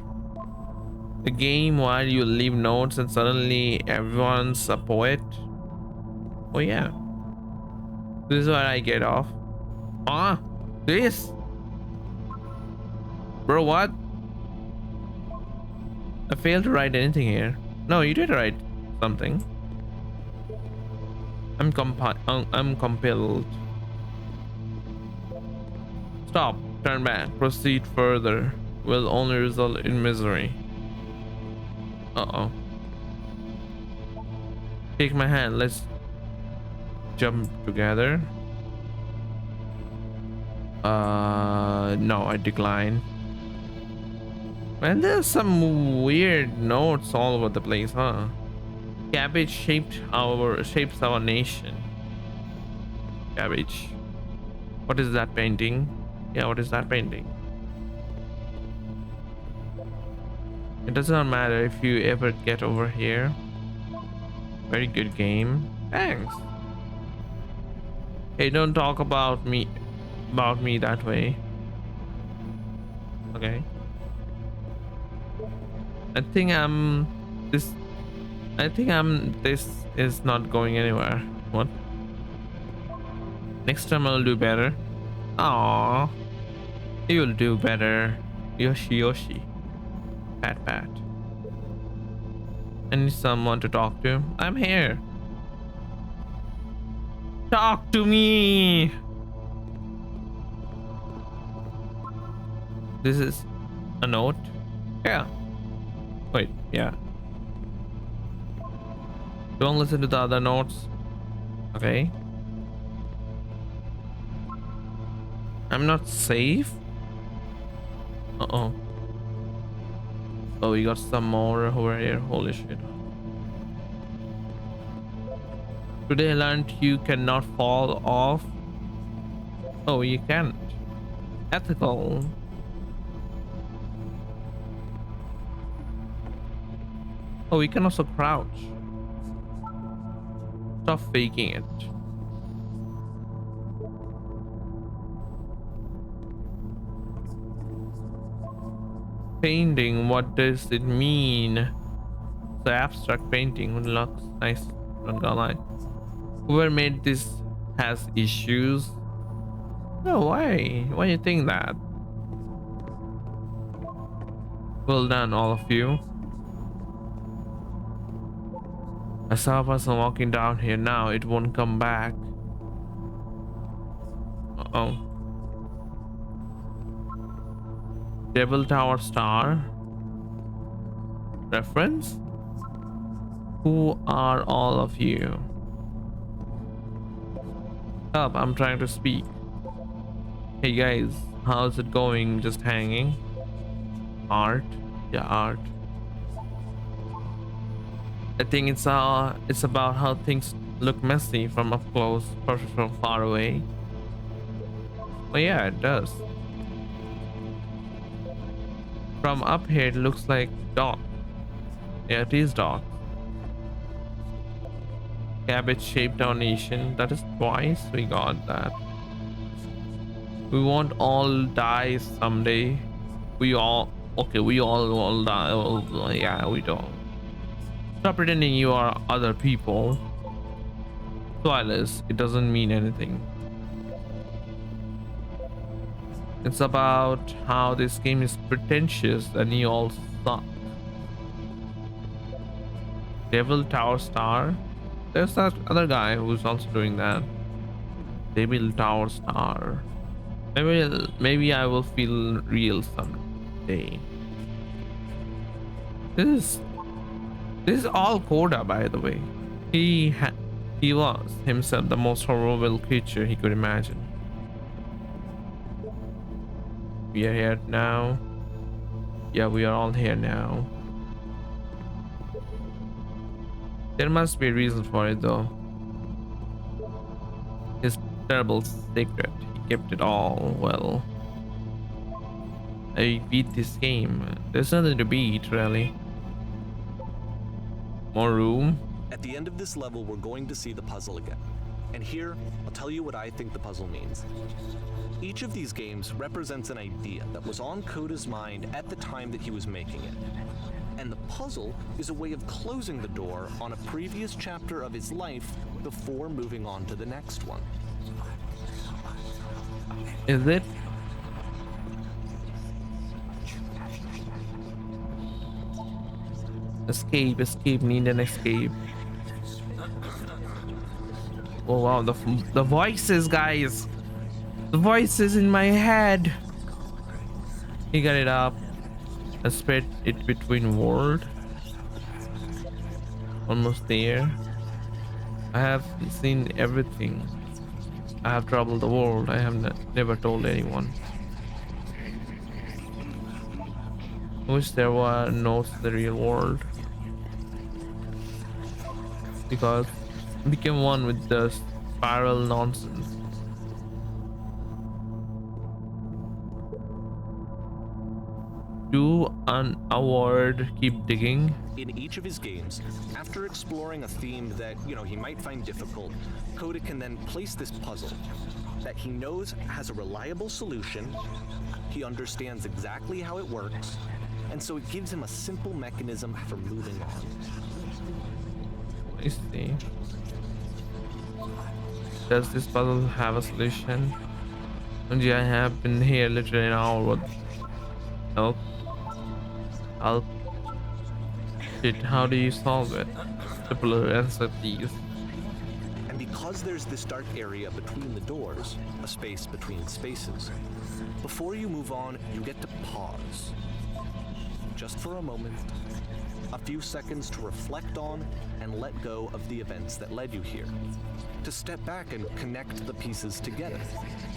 The game while you leave notes and suddenly everyone's a poet. Oh yeah. This is where I get off. Ah, this. Bro, what? I failed to write anything here. No, you did write something. I'm compelled. Stop. Turn back. Proceed further. Will only result in misery. Uh-oh. Take my hand. Let's jump together. No, I decline. Man, there's some weird notes all over the place, huh? Cabbage shapes our nation. Cabbage. What is that painting? Yeah, what is that painting? It does not matter if you ever get over here. Very good game. Thanks. Hey, don't talk about me that way. Okay. I think this is not going anywhere. What? Next time I'll do better. Aww. You'll do better. Yoshi. Pat. I need someone to talk to. I'm here. Talk to me. This is a note. Yeah. Wait, yeah. Don't listen to the other notes. Okay. I'm not safe. Uh-oh. Oh, we got some more over here. Holy shit. Today I learned you cannot fall off. Oh, you can't. Ethical. Oh, we can also crouch. Stop faking it. Painting, what does it mean? The abstract painting looks nice. Not gonna lie. Whoever made this has issues. No, why? Why do you think that? Well done, all of you. I saw a person walking down here now. It won't come back. Uh-oh. Devil Tower Star. Reference? Who are all of you? Help, I'm trying to speak. Hey guys, how's it going? Just hanging? Art? Yeah, art. I think it's about how things look messy from up close, perfect from far away. Well, yeah, it does. From up here, it looks like dog. Yeah, it is dog. Cabbage-shaped donation. That is twice we got that. We won't all die someday. We all will die. Well, yeah, we don't. Stop pretending you are other people. Twilight's, it doesn't mean anything. It's about how this game is pretentious and you all suck. Devil Tower Star. There's that other guy who's also doing that. Devil Tower Star. Maybe I will feel real someday. This is all Coda, by the way. He was himself the most horrible creature he could imagine. We are here now. Yeah, we are all here now. There must be a reason for it though. His terrible secret. He kept it all well. I beat this game. There's nothing to beat, really. More room. At the end of this level, we're going to see the puzzle again. And here, I'll tell you what I think the puzzle means. Each of these games represents an idea that was on Coda's mind at the time that he was making it. And the puzzle is a way of closing the door on a previous chapter of his life before moving on to the next one. Is it? Escape, need an escape. Oh wow, the voices, guys. The voices in my head. He got it up. I spread it between world. Almost there. I have seen everything. I have traveled the world. I have never told anyone. I wish there were notes to the real world. Because I became one with the spiral nonsense. Do an award, keep digging. In each of his games, after exploring a theme that, he might find difficult, Coda can then place this puzzle that he knows has a reliable solution, he understands exactly how it works, and so it gives him a simple mechanism for moving on. I see. Does this puzzle have a solution? And yeah, I have been here literally an hour. What? Help. Help. Shit, how do you solve it? Simple answer, please. And because there's this dark area between the doors, a space between spaces, before you move on, you get to pause. Just for a moment, a few seconds to reflect on and let go of the events that led you here. To step back and connect the pieces together.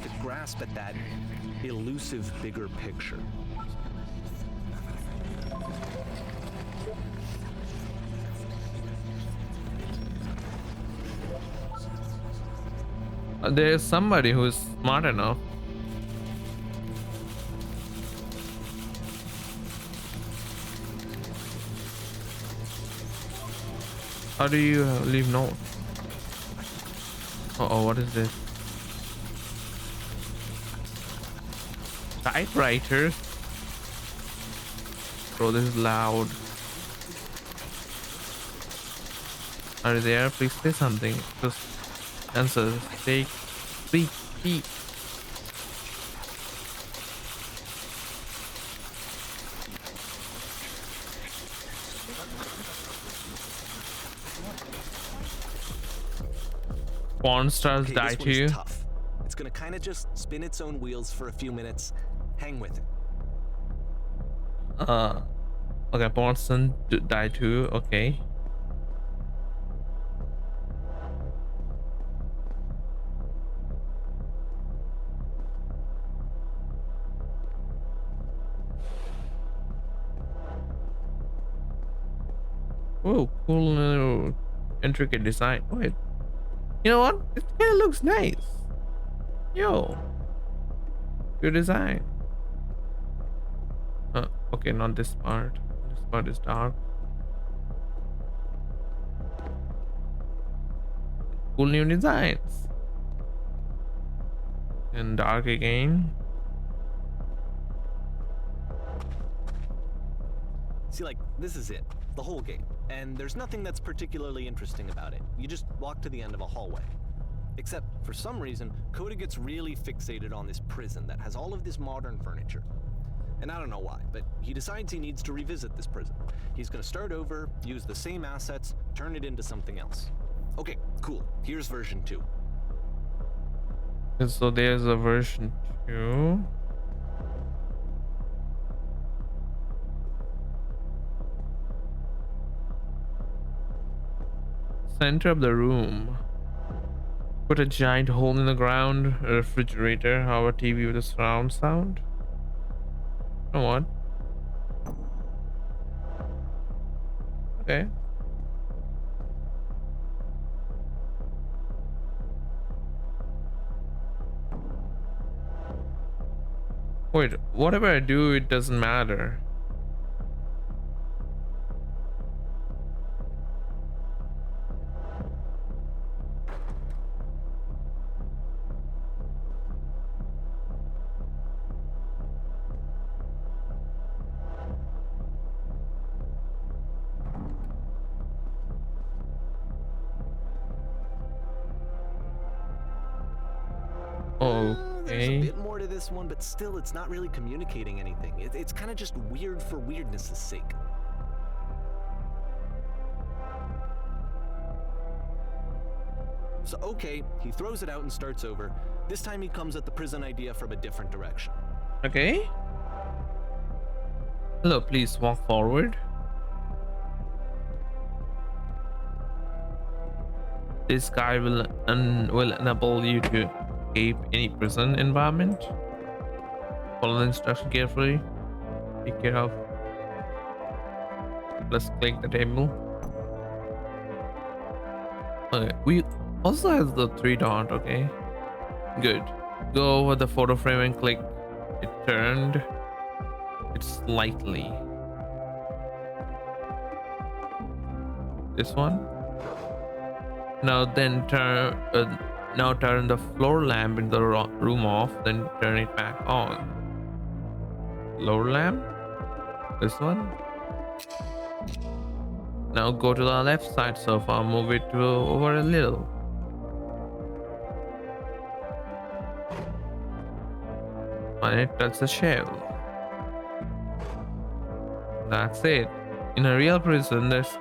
To grasp at that elusive bigger picture. There's somebody who's smart enough. How do you leave note? Oh, what is this? Typewriter. Bro, this is loud. Are you there? Please say something. Just answer. Speak. Speak. Porn stars Okay, die this one too. is tough. It's gonna kind of just spin its own wheels for a few minutes. Hang with it. Okay, porn stars die too. Okay. Oh, cool little intricate design. Wait, you know what? It kind of looks nice. Yo, good design. Okay, not this part. This part is dark. Cool new designs. And dark again. See, like, this is it. The whole game. And there's nothing that's particularly interesting about it. You just walk to the end of a hallway. Except, for some reason, Coda gets really fixated on this prison that has all of this modern furniture. And I don't know why, but he decides he needs to revisit this prison. He's gonna start over, use the same assets, turn it into something else. Okay, cool. Here's version 2. And so there's a version 2. Center of the room. Put a giant hole in the ground, a refrigerator, how a TV with a surround sound. You know what? Okay. Wait, whatever I do, it doesn't matter. There's a Okay. bit more to this one, but still, it's not really communicating anything. It's kind of just weird for weirdness' sake. So, okay, he throws it out and starts over. This time he comes at the prison idea from a different direction. Okay. Hello, please walk forward. This guy will enable you to escape any prison environment. Follow the instruction carefully. Take care of. Let's click the table. Okay, we also has the 3 dot. Okay, good. Go over the photo frame and click it turned. It slightly. This one. Now then turn the floor lamp in the room off, then turn it back on. Lower lamp. This one. Now go to the left side sofa, move it over a little. And it touches the shelf. That's it. In a real prison, there's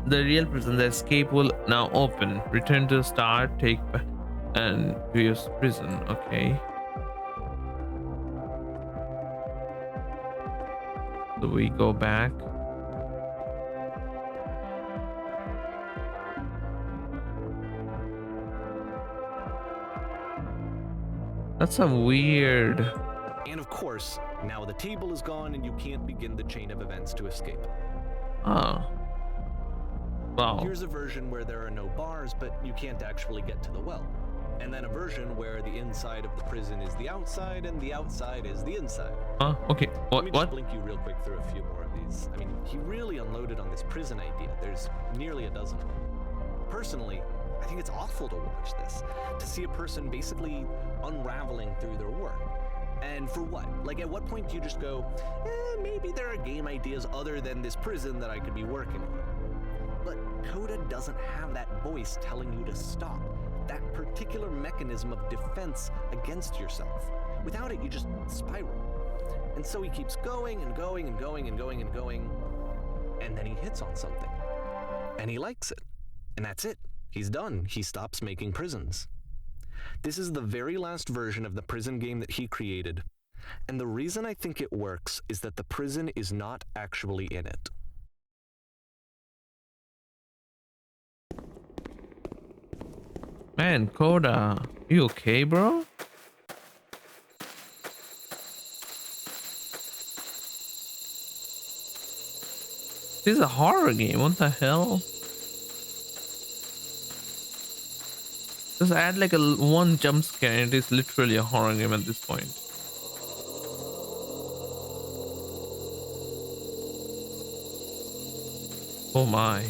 The real prison. The escape will now open. Return to the start. Take back and to your prison. Okay. So we go back. That's a weird. And of course, now the table is gone and you can't begin the chain of events to escape. Oh. Wow. Here's a version where there are no bars, but you can't actually get to the well. And then a version where the inside of the prison is the outside and the outside is the inside. Okay. Let me just What? blink you real quick through a few more of these. I mean, he really unloaded on this prison idea. There's nearly a dozen of them. Personally, I think it's awful to watch this, to see a person basically unraveling through their work. And for what? Like, at what point do you just go, maybe there are game ideas other than this prison that I could be working on? But Coda doesn't have that voice telling you to stop, that particular mechanism of defense against yourself. Without it, you just spiral. And so he keeps going and going and going and going and going, and then he hits on something. And he likes it. And that's it. He's done. He stops making prisons. This is the very last version of the prison game that he created. And the reason I think it works is that the prison is not actually in it. Man, Coda, you okay, bro? This is a horror game. What the hell? Just add like one jump scare and it is literally a horror game at this point. Oh my.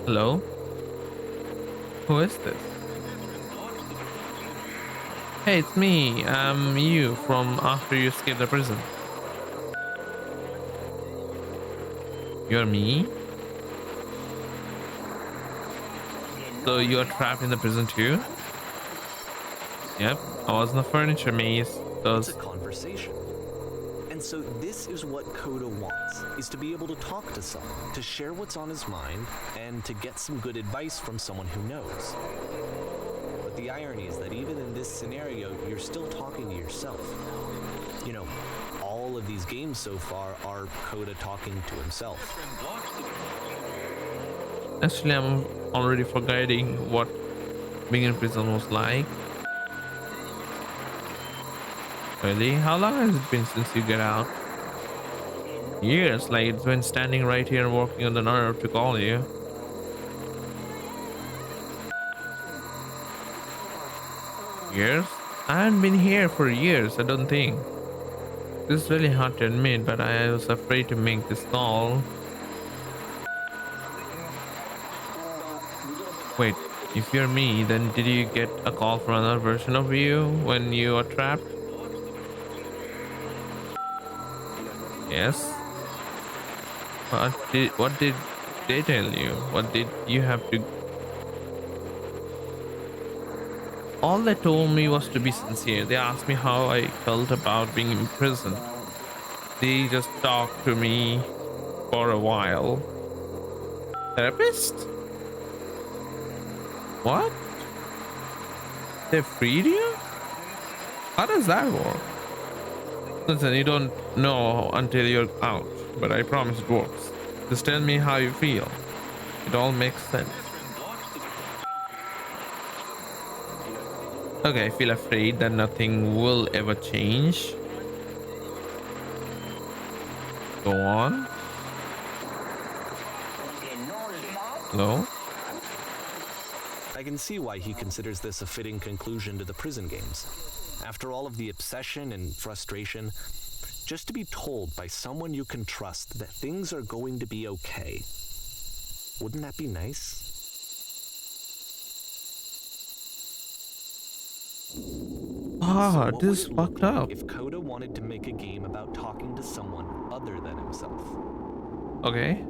Hello? Who is this? Hey, it's me. I'm you from after you escaped the prison. You're me? So you're trapped in the prison too? Yep, I was in the furniture maze. It's a conversation. And so this is what Coda wants, is to be able to talk to someone, to share what's on his mind, and to get some good advice from someone who knows. But the irony is that even in this scenario, you're still talking to yourself. You know, all of these games so far are Coda talking to himself. Actually, I'm already forgetting what being in prison was like. Really? How long has it been since you get out? Years, like it's been standing right here and working on the nerve to call you. Years? I haven't been here for years, I don't think. This is really hard to admit, but I was afraid to make this call. Wait, if you're me, then did you get a call from another version of you when you were trapped? Yes. What did they tell you? What did you have to? All they told me was to be sincere. They asked me how I felt about being in prison. They just talked to me for a while. Therapist? What? They freed you? How does that work? Listen, you don't know until you're out, but I promise it works. Just tell me how you feel. It all makes sense. Okay, I feel afraid that nothing will ever change. Go on. Hello? I can see why he considers this a fitting conclusion to the prison games. After all of the obsession and frustration, just to be told by someone you can trust that things are going to be okay. Wouldn't that be nice? Ah, So what this is would it look fucked like up. if Coda wanted to make a game about talking to someone other than himself? Okay.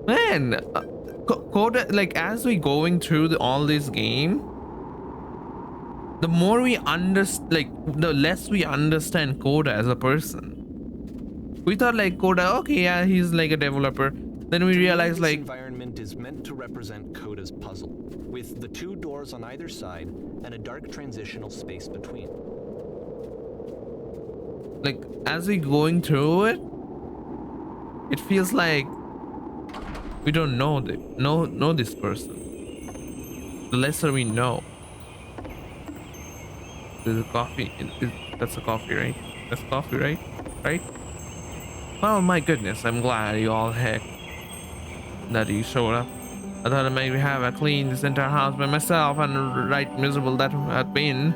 Man, Coda, like as we going through all this game, the more we understand, like the less we understand Coda as a person. We thought like Coda, okay, yeah, he's like a developer. Then we To me, realized this like, environment is meant to represent Coda's puzzle, with the 2 doors on either side and a dark transitional space between. like as we going through it, it feels like we don't know this person. The lesser we know. There's a coffee. That's a coffee, right? That's coffee, right? Right? Oh my goodness! I'm glad you all heck that you showed up. I thought I maybe have a clean this entire house by myself, and right miserable that had been.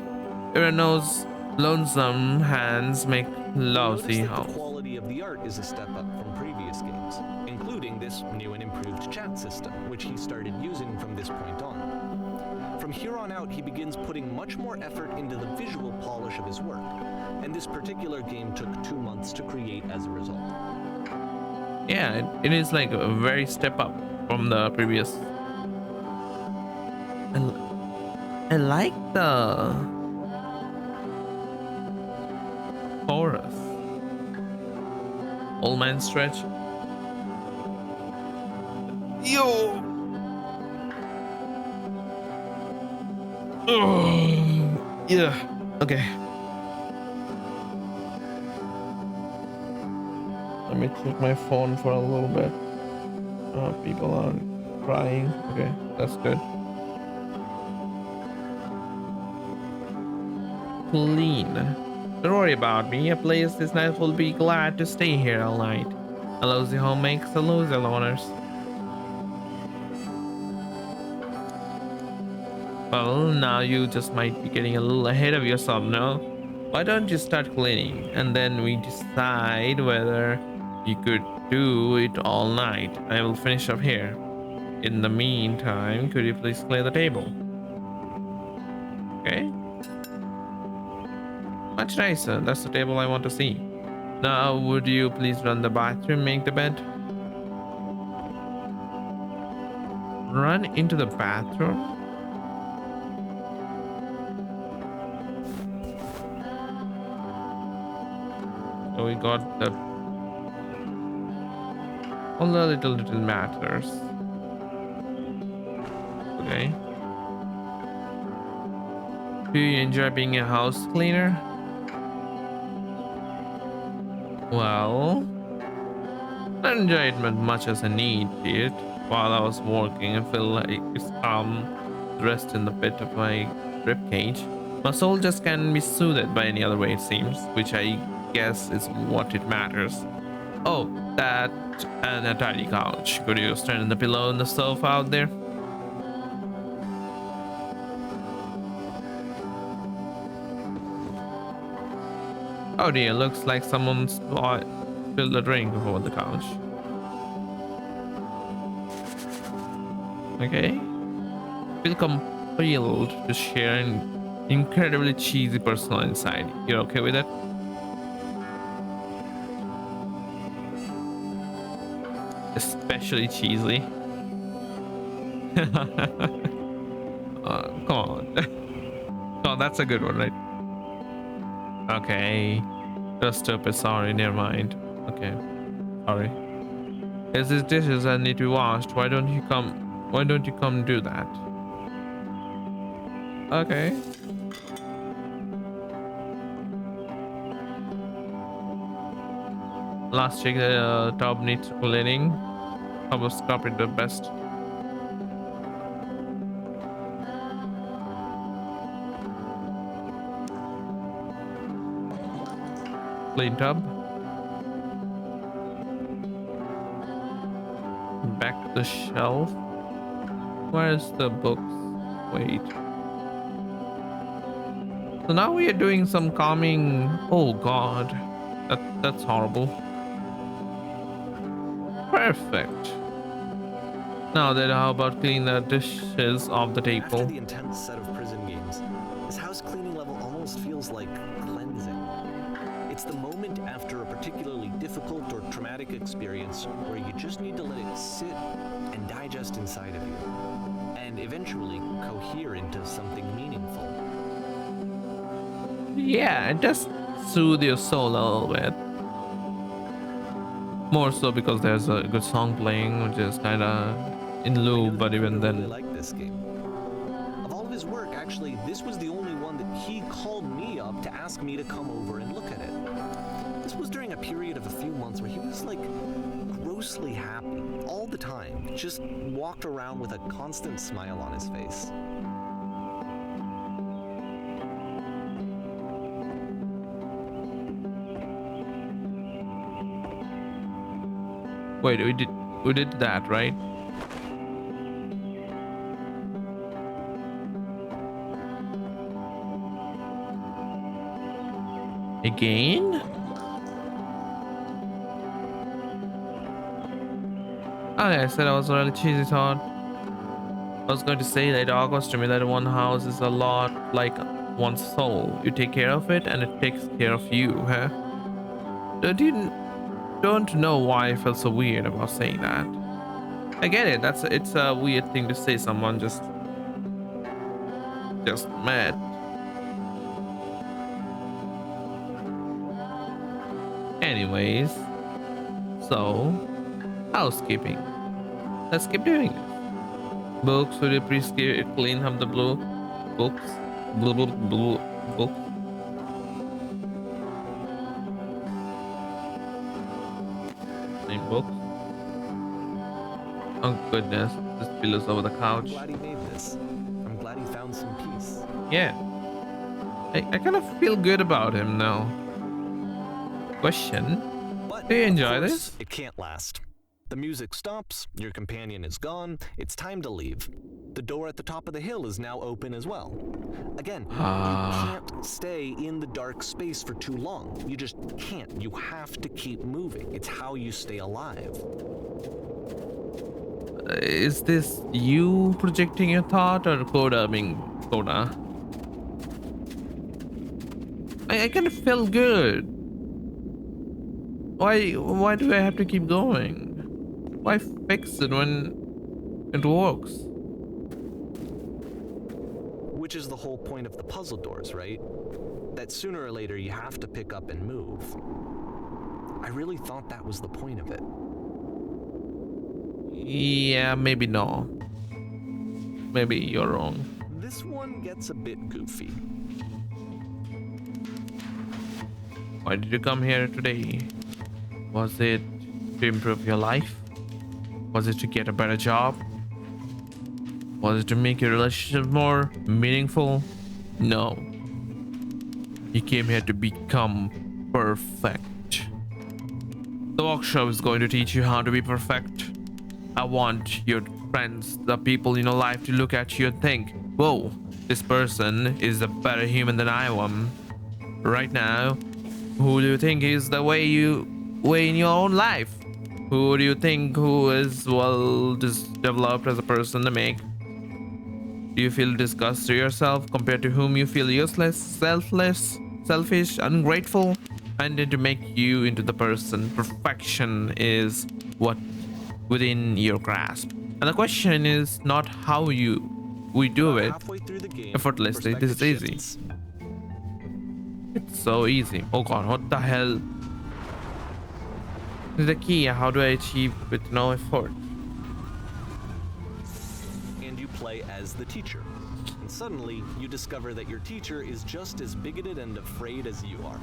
Everyone knows lonesome hands make You'll lousy notice that the house. quality of the art is a step up from previous games, including this new and improved chat system, which he started using from this point on. From here on out, he begins putting much more effort into the visual polish of his work, and this particular game took 2 months to create as a result. Yeah, it is like a very step up from the previous. I like the chorus. Old man stretch. Yo. Ugh. Yeah. Okay. Let me check my phone for a little bit. People are crying. Okay, that's good. Clean. Don't worry about me. A place this night will be glad to stay here all night. A lousy home makes a lousy loners. Well, now you just might be getting a little ahead of yourself, no? Why don't you start cleaning and then we decide whether you could do it all night. I will finish up here. In the meantime, could you please clear the table? Okay. Much nicer. That's the table I want to see. Now, would you please run the bathroom, make the bed? Run into the bathroom? So we got the all the little matters. Okay. Do you enjoy being a house cleaner? Well, I don't enjoy it as much as I need it. While I was working, I feel like it's rest in the pit of my ribcage. My soul just can't be soothed by any other way, it seems, which I guess is what it matters. Oh, that and a tiny couch. Could you stand on the pillow on the sofa out there? Oh dear, looks like someone spilled a drink over the couch. Okay. Feel compelled to share an incredibly cheesy personal insight. You're okay with that? Especially cheesy. Come on. Oh, that's a good one, right? Okay. Just stupid. Sorry, never mind. Okay. Sorry. There's these dishes that need to be washed. Why don't you come do that? Okay. Last check, the tub needs cleaning. I will scrub it the best. Clean tub. Back to the shelf. Where's the books? Wait. So now we are doing some calming. Oh God, that's horrible. Perfect. Now then, how about clean the dishes off the table? After the intense set of prison games, this house cleaning level almost feels like cleansing. It's the moment after a particularly difficult or traumatic experience where you just need to let it sit and digest inside of you, and eventually cohere into something meaningful. Yeah, and just soothe your soul a little bit. More so because there's a good song playing, which is kind of in I knew loop, that but even Coda really then. liked this game. Of all of his work, actually, this was the only one that he called me up to ask me to come over and look at it. This was during a period of a few months where he was like grossly happy all the time, just walked around with a constant smile on his face. Wait, we did that, right? Again? Oh yeah, I said I was a really cheesy thought. I was going to say that it occurs to me that one house is a lot like one soul. You take care of it and it takes care of you, huh? Don't know why I felt so weird about saying that. I get it. It's a weird thing to say. Someone just met. Anyways, so housekeeping. Let's keep doing this. Books, will you please clean up the blue books? Blue books. Clean books. Oh goodness, this pillow's over the couch. I'm glad he made this. I'm glad he found some peace. Yeah. I kind of feel good about him now. Question. But Do you enjoy of course, this? it can't last. The music stops, your companion is gone, it's time to leave. The door at the top of the hill is now open as well. Again, you can't stay in the dark space for too long. You just can't. You have to keep moving. It's how you stay alive. Is this you projecting your thought or Coda being Coda? I kind of feel good. Why do I have to keep going? Why fix it when it works? Which is the whole point of the puzzle doors, right? That sooner or later you have to pick up and move. I really thought that was the point of it. Yeah, maybe no. Maybe you're wrong. This one gets a bit goofy. Why did you come here today? Was it to improve your life? Was it to get a better job? Was it to make your relationship more meaningful? No. You came here to become perfect. The workshop is going to teach you how to be perfect. I want your friends, the people in your life, to look at you and think, whoa, this person is a better human than I am. Right now, who do you think is the way in your own life? Who do you think who is well developed as a person to make? Do you feel disgust to yourself compared to whom you feel useless, selfish, ungrateful? And then to make you into the person. Perfection is what within your grasp. And the question is not how we do it Halfway through the game, effortlessly. This is easy. shifts. It's so easy. Oh god, what the hell? This is the key. How do I achieve with no effort? And you play as the teacher. And suddenly, you discover that your teacher is just as bigoted and afraid as you are.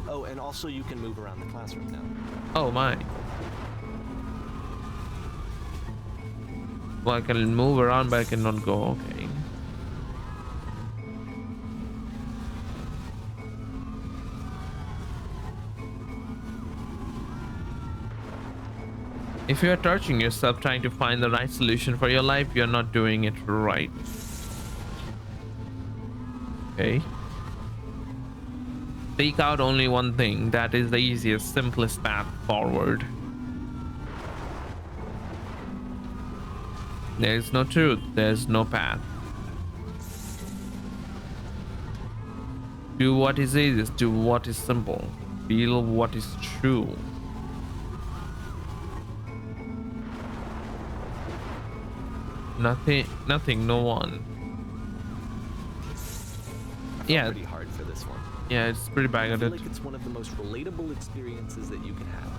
Oh, and also you can move around the classroom now. Oh my. Well, I can move around, but I cannot go. Okay. If you are torturing yourself trying to find the right solution for your life, you're not doing it right. Okay. Seek out only one thing. That is the easiest, simplest path forward. There is no truth. There is no path. Do what is easiest. Do what is simple. Feel what is true. Nothing, no one. Yeah. Pretty hard for this one. Yeah, it's pretty I feel bigoted. like it's one of the most relatable experiences that you can have.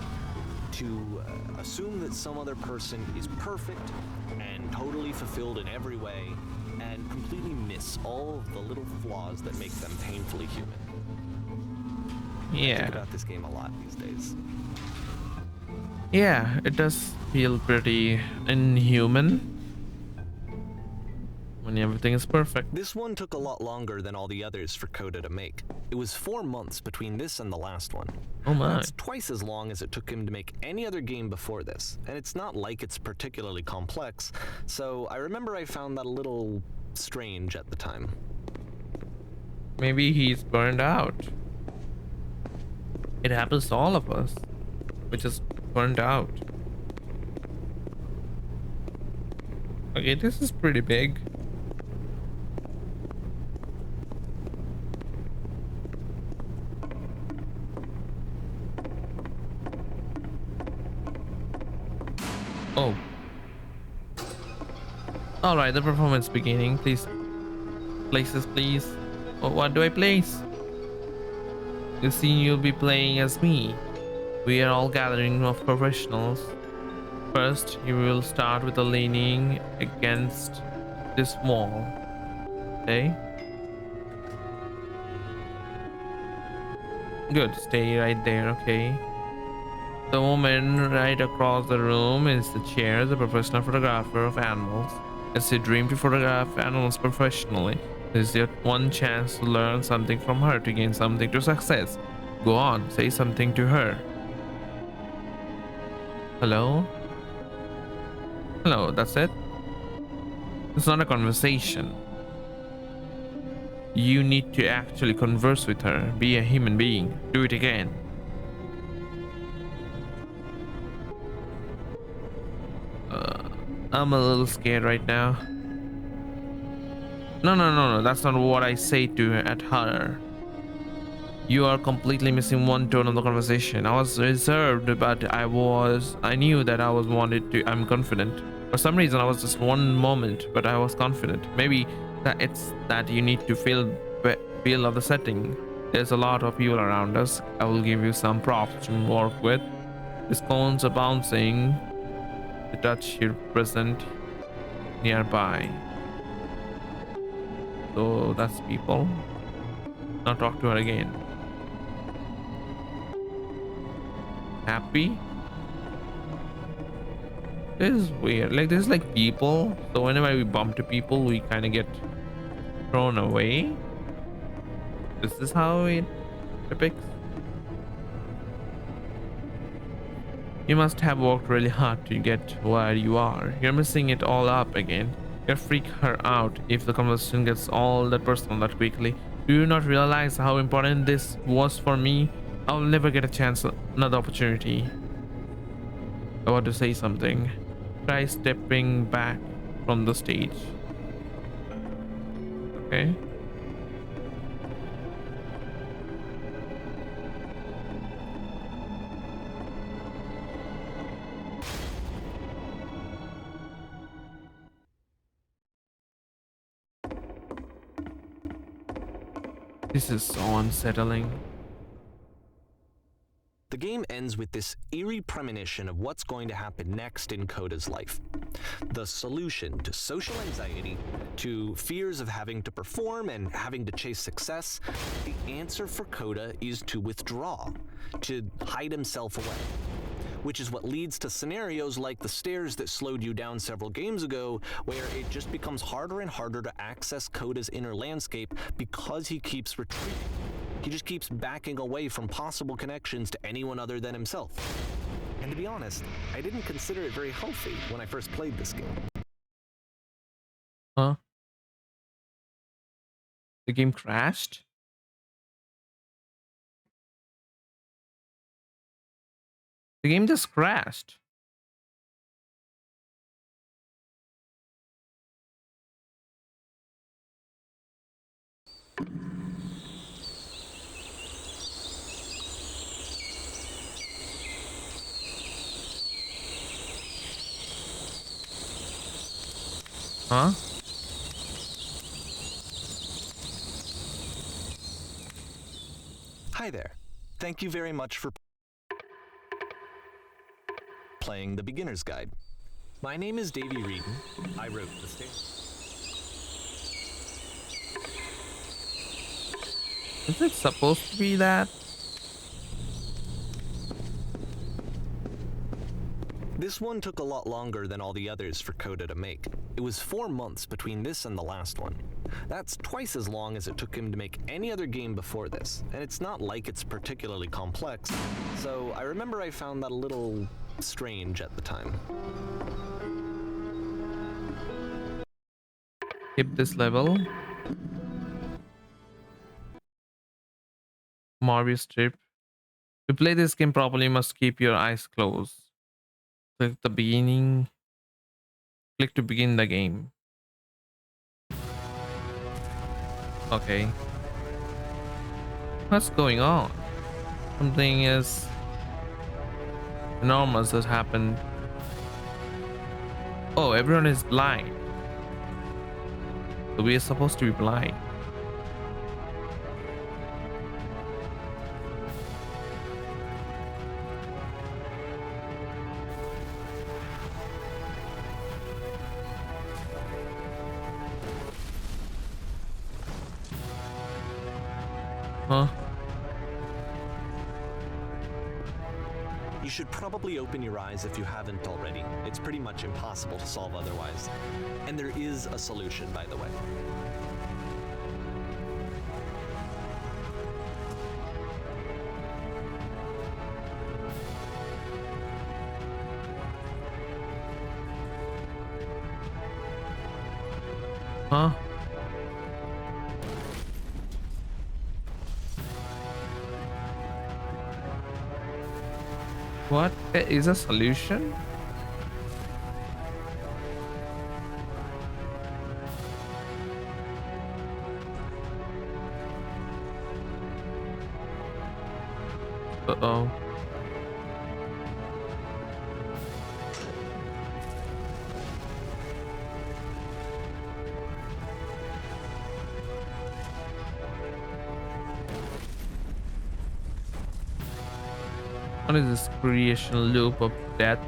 To assume that some other person is perfect and totally fulfilled in every way, and completely miss all of the little flaws that make them painfully human. I think Yeah. about this game a lot these days. Yeah, it does feel pretty inhuman when everything is perfect. This one took a lot longer than all the others for Coda to make. It was 4 months between this and the last one. Oh my. That's twice as long as it took him to make any other game before this, and it's not like it's particularly complex, so I remember I found that a little strange at the time. Maybe he's burned out. It happens to all of us. We're just burned out. Okay, this is pretty big. Oh. Alright, the performance beginning. Please. Places, please. Oh, what do I place? The scene you'll be playing as me. We are all gathering of professionals. First, you will start with a leaning against this wall. Okay? Good, stay right there, okay? The woman right across the room is the chair, the professional photographer of animals. It's a dream to photograph animals professionally. This is your one chance to learn something from her, to gain something to success. Go on, say something to her. Hello? Hello, that's it? It's not a conversation. You need to actually converse with her. Be a human being. Do it again. I'm a little scared right now. No, that's not what I say to her. You are completely missing one tone of the conversation. I was reserved, but I knew that I was wanted to. I'm confident. For some reason, I was just one moment, but I was confident. Maybe that it's that you need to feel of the setting. There's a lot of people around us. I will give you some props to work with. The cones are bouncing. To touch your present nearby. So that's people. Now talk to her again. Happy? This is weird. Like this is like people. So whenever we bump to people, we kind of get thrown away. This is how it depicts. You must have worked really hard to get where you are. You're messing it all up again. You'll freak her out if the conversation gets all that personal that quickly. Do you not realize how important this was for me? I'll never get a chance, another opportunity. I want to say something. Try stepping back from the stage. Okay. This is so unsettling. The game ends with this eerie premonition of what's going to happen next in Coda's life. The solution to social anxiety, to fears of having to perform and having to chase success, the answer for Coda is to withdraw, to hide himself away. Which is what leads to scenarios like the stairs that slowed you down several games ago, where it just becomes harder and harder to access Coda's inner landscape because he keeps retreating. He just keeps backing away from possible connections to anyone other than himself. And to be honest, I didn't consider it very healthy when I first played this game. Huh? The game crashed? The game just crashed. Huh? Hi there. Thank you very much for playing the Beginner's Guide. My name is Davey Reedon. I wrote the stage. Is it supposed to be that? This one took a lot longer than all the others for Coda to make. It was 4 months between this and the last one. That's twice as long as it took him to make any other game before this, and it's not like it's particularly complex, so I remember I found that a little strange at the time. Skip this level. Morbius strip. To play this game properly, you must keep your eyes closed. Click the beginning. Click to begin the game. Okay. What's going on? Something is enormous has happened. Oh, everyone is blind. So we are supposed to be blind. Huh? You should probably open your eyes if you haven't already. It's pretty much impossible to solve otherwise. And there is a solution, by the way. Huh? What is a solution? Uh-oh. What is this creation loop of death?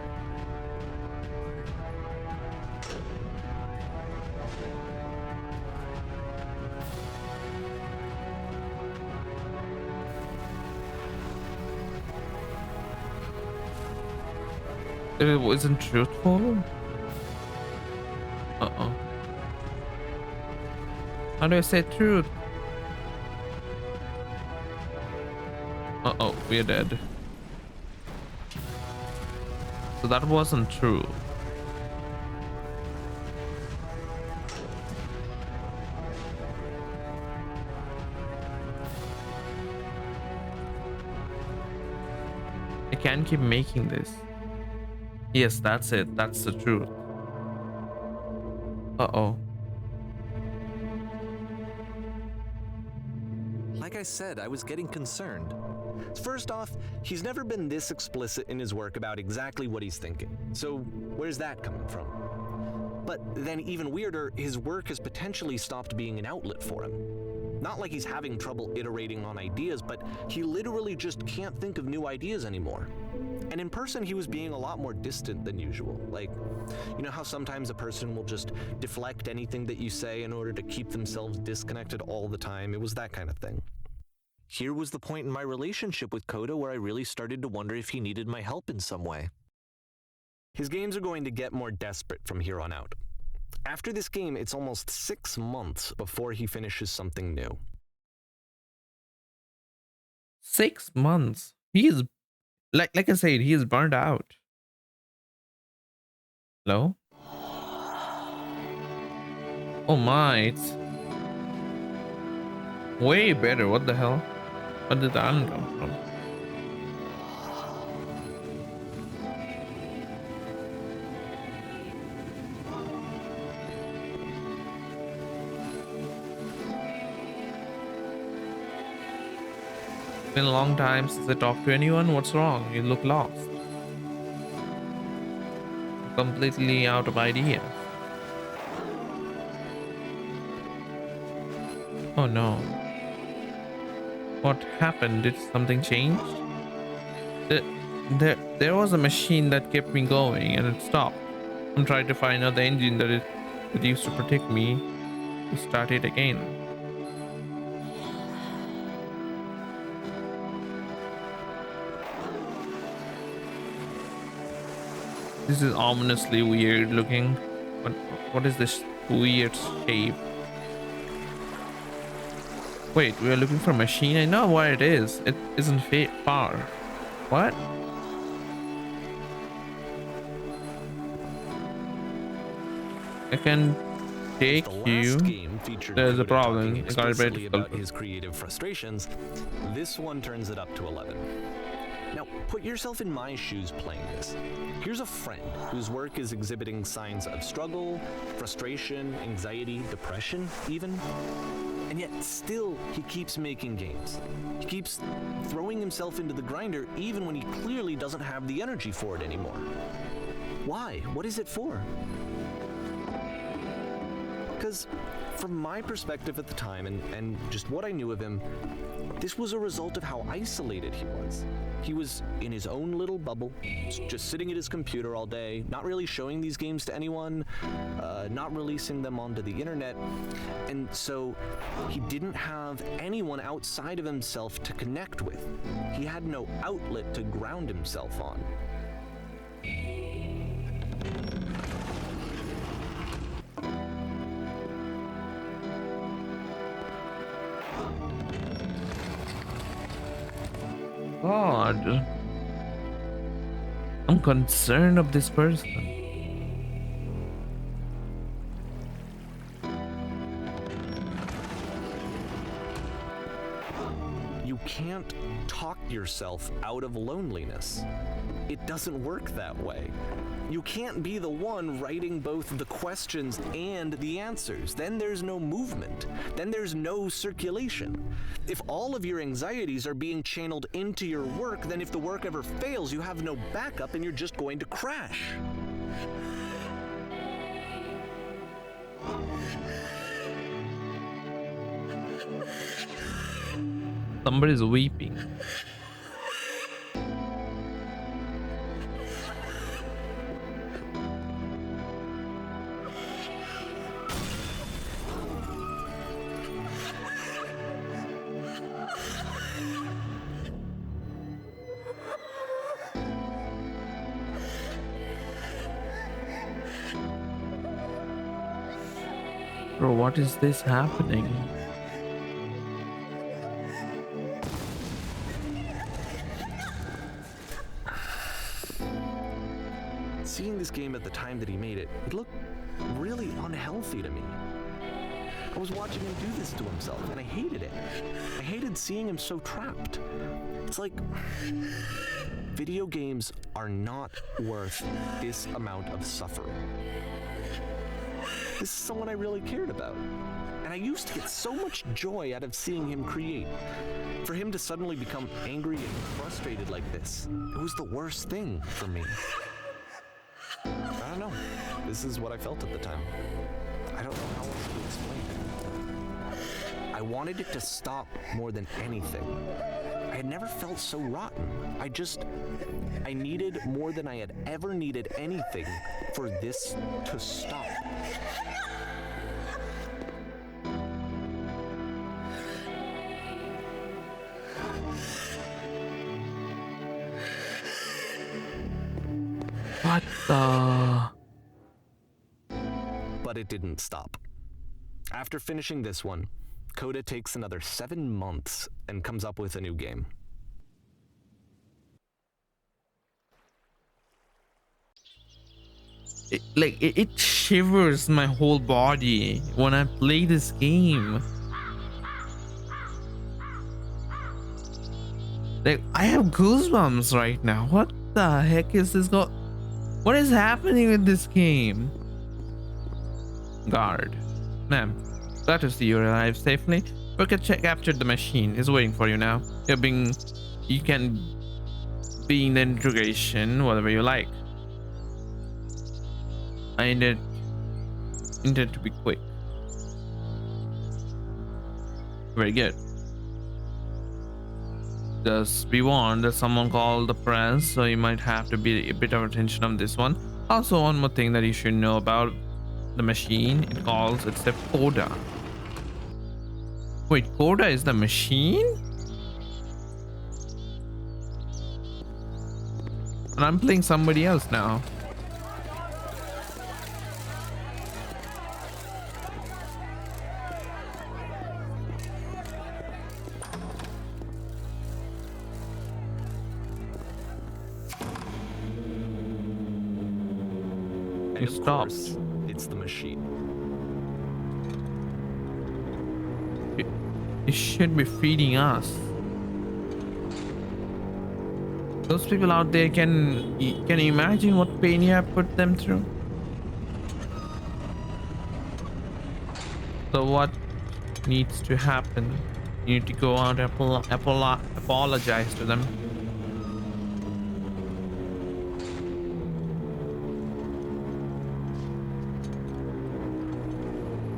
It wasn't truthful? Uh-oh. How do I say truth? Uh-oh, we're dead. So that wasn't true. I can't keep making this. Yes, that's it. That's the truth. Uh-oh. Like I said, I was getting concerned. First off, he's never been this explicit in his work about exactly what he's thinking. So where's that coming from? But then even weirder, his work has potentially stopped being an outlet for him. Not like he's having trouble iterating on ideas, but he literally just can't think of new ideas anymore. And in person, he was being a lot more distant than usual. Like, you know how sometimes a person will just deflect anything that you say in order to keep themselves disconnected all the time? It was that kind of thing. Here was the point in my relationship with Coda where I really started to wonder if he needed my help in some way. His games are going to get more desperate from here on out. After this game, it's almost 6 months before he finishes something new. 6 months. He is like I said, he is burned out. Hello? Oh my, it's way better. What the hell? Where did the island come from? It's been a long time since I talked to anyone. What's wrong? You look lost. Completely out of ideas. Oh no. What happened? Did something change? The, there was a machine that kept me going and it stopped. I'm trying to find out the engine that used to protect me to start it again. This is ominously weird looking. What is this weird shape? Wait, we are looking for a machine. I know what it is. It isn't far. What? I can take you. There's a problem. I got it very difficult. About his creative frustrations. This one turns it up to 11. Now, put yourself in my shoes playing this. Here's a friend whose work is exhibiting signs of struggle, frustration, anxiety, depression, even. And yet, still, he keeps making games. He keeps throwing himself into the grinder even when he clearly doesn't have the energy for it anymore. Why? What is it for? Because from my perspective at the time and just what I knew of him, this was a result of how isolated he was. He was in his own little bubble, just sitting at his computer all day, not really showing these games to anyone, not releasing them onto the internet, and so he didn't have anyone outside of himself to connect with. He had no outlet to ground himself on. God, I'm concerned of this person. You can't talk yourself out of loneliness. It doesn't work that way. You can't be the one writing both the questions and the answers. Then there's no movement. Then there's no circulation. If all of your anxieties are being channeled into your work, then if the work ever fails, you have no backup and you're just going to crash. Somebody's weeping. Bro, what is this happening? Seeing this game at the time that he made it, it looked really unhealthy to me. I was watching him do this to himself, and I hated it. I hated seeing him so trapped. It's like, video games are not worth this amount of suffering. This is someone I really cared about. And I used to get so much joy out of seeing him create. For him to suddenly become angry and frustrated like this, it was the worst thing for me. I don't know. This is what I felt at the time. I don't know how else to explain it. I wanted it to stop more than anything. I had never felt so rotten. I needed more than I had ever needed anything for this to stop. What the? But it didn't stop. After finishing this one, Coda takes another 7 months and comes up with a new game. It shivers my whole body when I play this game. Like, I have goosebumps right now. What the heck is this what is happening with this game? Guard. Ma'am, glad to see you arrived safely. Worker captured the machine. Is waiting for you now. You can be in the interrogation, whatever you like. I intend to be quick. Very good. Just be warned that someone called the press, so you might have to be a bit of attention on this one. Also, one more thing that you should know about the machine. It's a Coda. Wait, Coda is the machine? And I'm playing somebody else now. And You of stopped. course, it's the machine. It should be feeding us. Those people out there, can you imagine what pain you have put them through? So what needs to happen? You need to go out and apologize to them.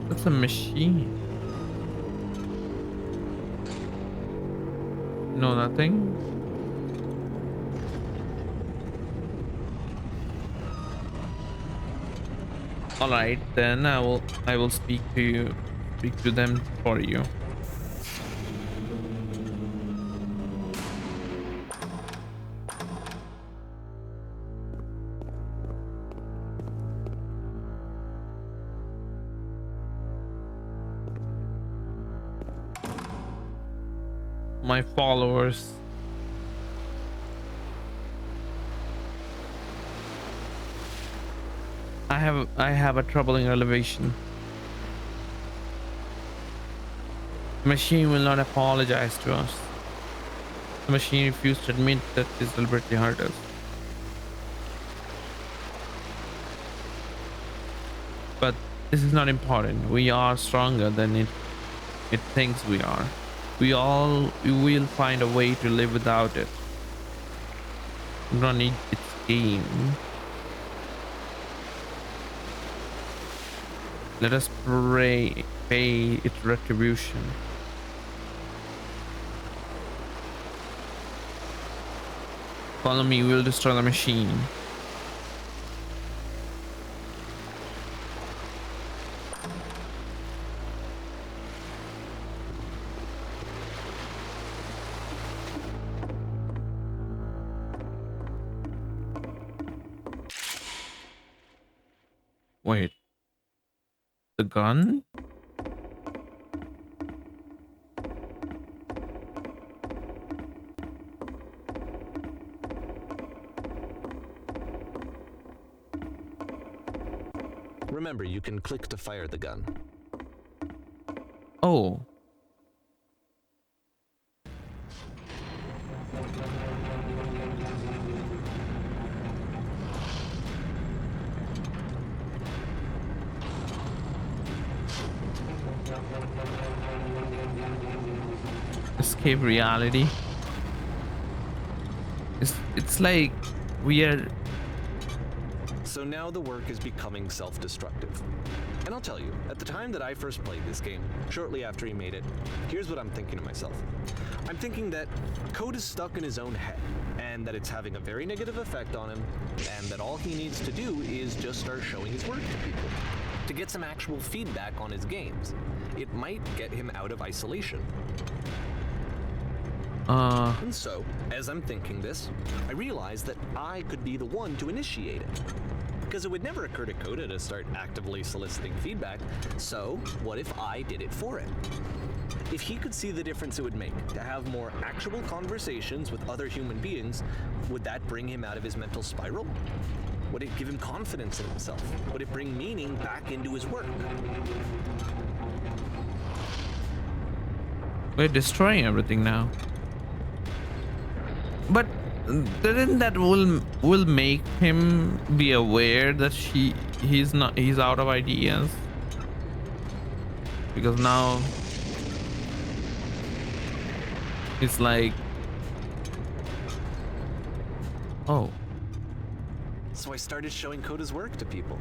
That's a machine. No, nothing. All right, then I will speak to them for you. My followers. I have a troubling revelation. The machine will not apologize to us. The machine refused to admit that it deliberately hurt us. But this is not important. We are stronger than it thinks we are. We will find a way to live without it. We don't need its game. Let us pay its retribution. Follow me, we'll destroy the machine. Wait. The gun? Remember, you can click to fire the gun. Oh. Escape reality. It's like we are. So now the work is becoming self-destructive. And I'll tell you, at the time that I first played this game, shortly after he made it, here's what I'm thinking to myself. I'm thinking that code is stuck in his own head, and that it's having a very negative effect on him, and that all he needs to do is just start showing his work to people, to get some actual feedback on his games. It might get him out of isolation. And so, as I'm thinking this, I realize that I could be the one to initiate it. Because it would never occur to Coda to start actively soliciting feedback, so what if I did it for him? If he could see the difference it would make to have more actual conversations with other human beings, would that bring him out of his mental spiral? Would it give him confidence in himself? Would it bring meaning back into his work? We're destroying everything now. But then that will make him be aware that he's out of ideas, because now it's like, oh, So I started showing Coda's work to people.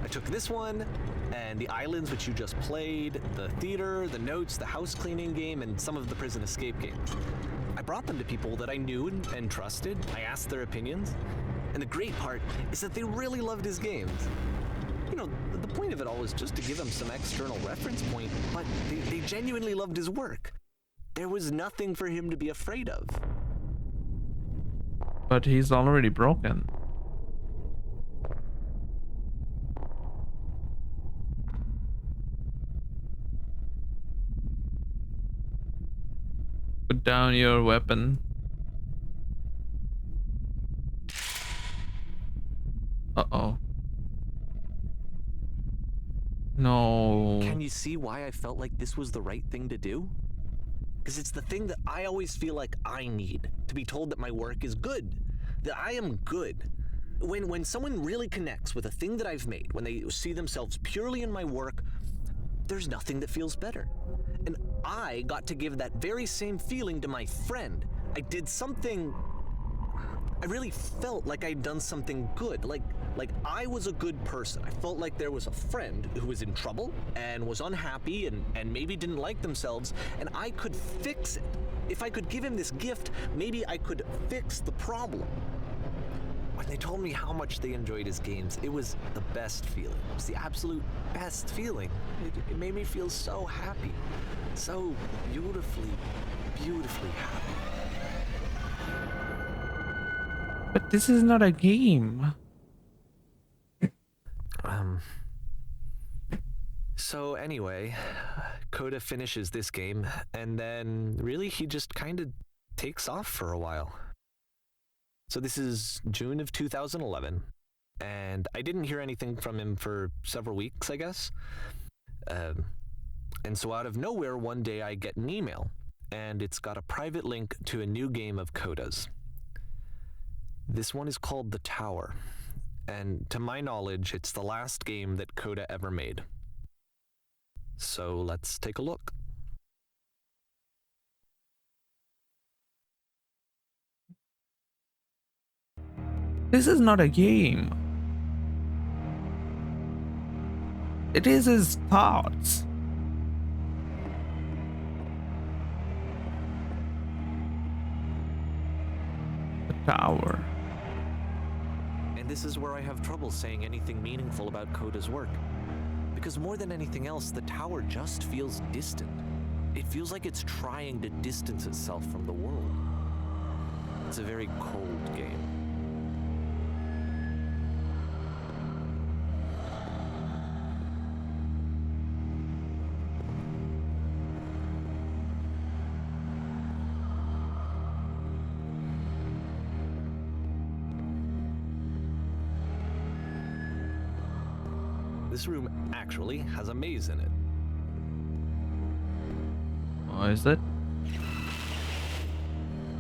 I took this one, and the islands which you just played, the theater, the notes, the house cleaning game, and some of the prison escape games. I brought them to people that I knew and trusted. I asked their opinions. And the great part is that they really loved his games. You know, the point of it all was just to give him some external reference point, but they genuinely loved his work. There was nothing for him to be afraid of. But he's already broken. Put down your weapon. Uh-oh. No. Can you see why I felt like this was the right thing to do? Because it's the thing that I always feel like I need, to be told that my work is good, that I am good. When someone really connects with a thing that I've made, when they see themselves purely in my work, there's nothing that feels better. And I got to give that very same feeling to my friend. I did something... I really felt like I'd done something good, like I was a good person. I felt like there was a friend who was in trouble and was unhappy and maybe didn't like themselves, and I could fix it. If I could give him this gift, maybe I could fix the problem. When they told me how much they enjoyed his games, it was the best feeling. It was the absolute best feeling. It made me feel so happy, so beautifully, beautifully happy. But this is not a game. So anyway, Coda finishes this game, and then really he just kind of takes off for a while. So this is June of 2011, and I didn't hear anything from him for several weeks, I guess. And so out of nowhere, one day I get an email, and it's got a private link to a new game of Coda's. This one is called The Tower, and to my knowledge, it's the last game that Coda ever made. So let's take a look. This is not a game. It is his thoughts. The tower. And this is where I have trouble saying anything meaningful about Coda's work. Because more than anything else, the tower just feels distant. It feels like it's trying to distance itself from the world. It's a very cold game. This room actually has a maze in it. Oh, is it?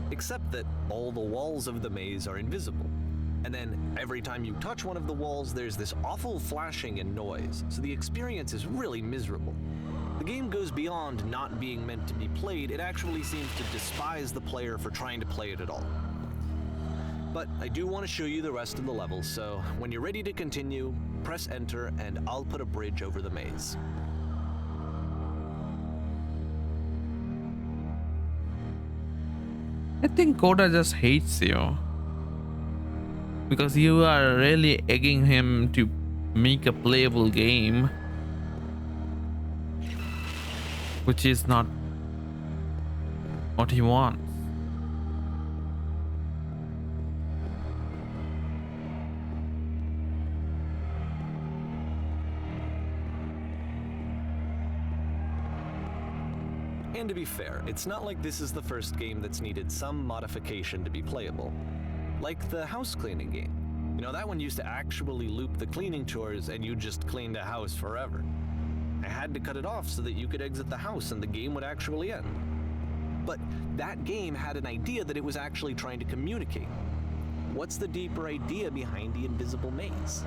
Except that all the walls of the maze are invisible. And then every time you touch one of the walls, there's this awful flashing and noise, so the experience is really miserable. The game goes beyond not being meant to be played, it actually seems to despise the player for trying to play it at all. But I do want to show you the rest of the levels, so when you're ready to continue, press enter and I'll put a bridge over the maze. I think Coda just hates you. Because you are really egging him to make a playable game. Which is not what he wants. And to be fair, it's not like this is the first game that's needed some modification to be playable. Like the house cleaning game. You know, that one used to actually loop the cleaning chores and you just cleaned a house forever. I had to cut it off so that you could exit the house and the game would actually end. But that game had an idea that it was actually trying to communicate. What's the deeper idea behind the invisible maze?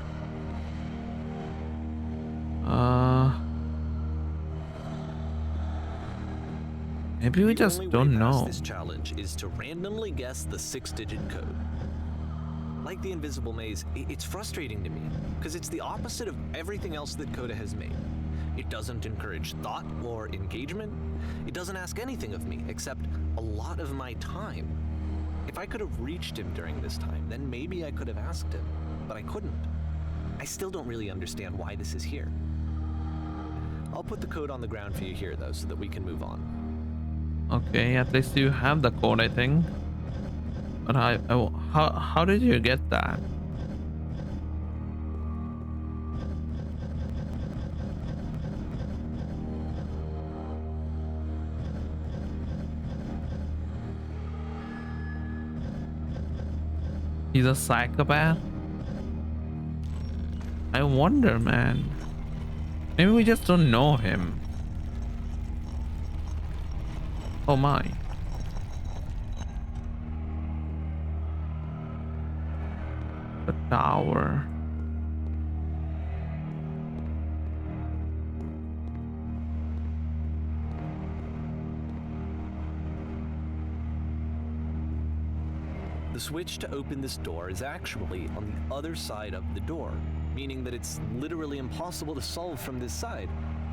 Maybe we just don't know. This challenge is to randomly guess the 6-digit code. Like the invisible maze, it's frustrating to me because it's the opposite of everything else that Coda has made. It doesn't encourage thought or engagement. It doesn't ask anything of me except a lot of my time. If I could have reached him during this time, then maybe I could have asked him, but I couldn't. I still don't really understand why this is here. I'll put the code on the ground for you here, though, so that we can move on. Okay, at least you have the code, I think. But how did you get that? He's a psychopath? I wonder, man. Maybe we just don't know him. Oh my. The tower. The switch to open this door is actually on the other side of the door, meaning that it's literally impossible to solve from this side.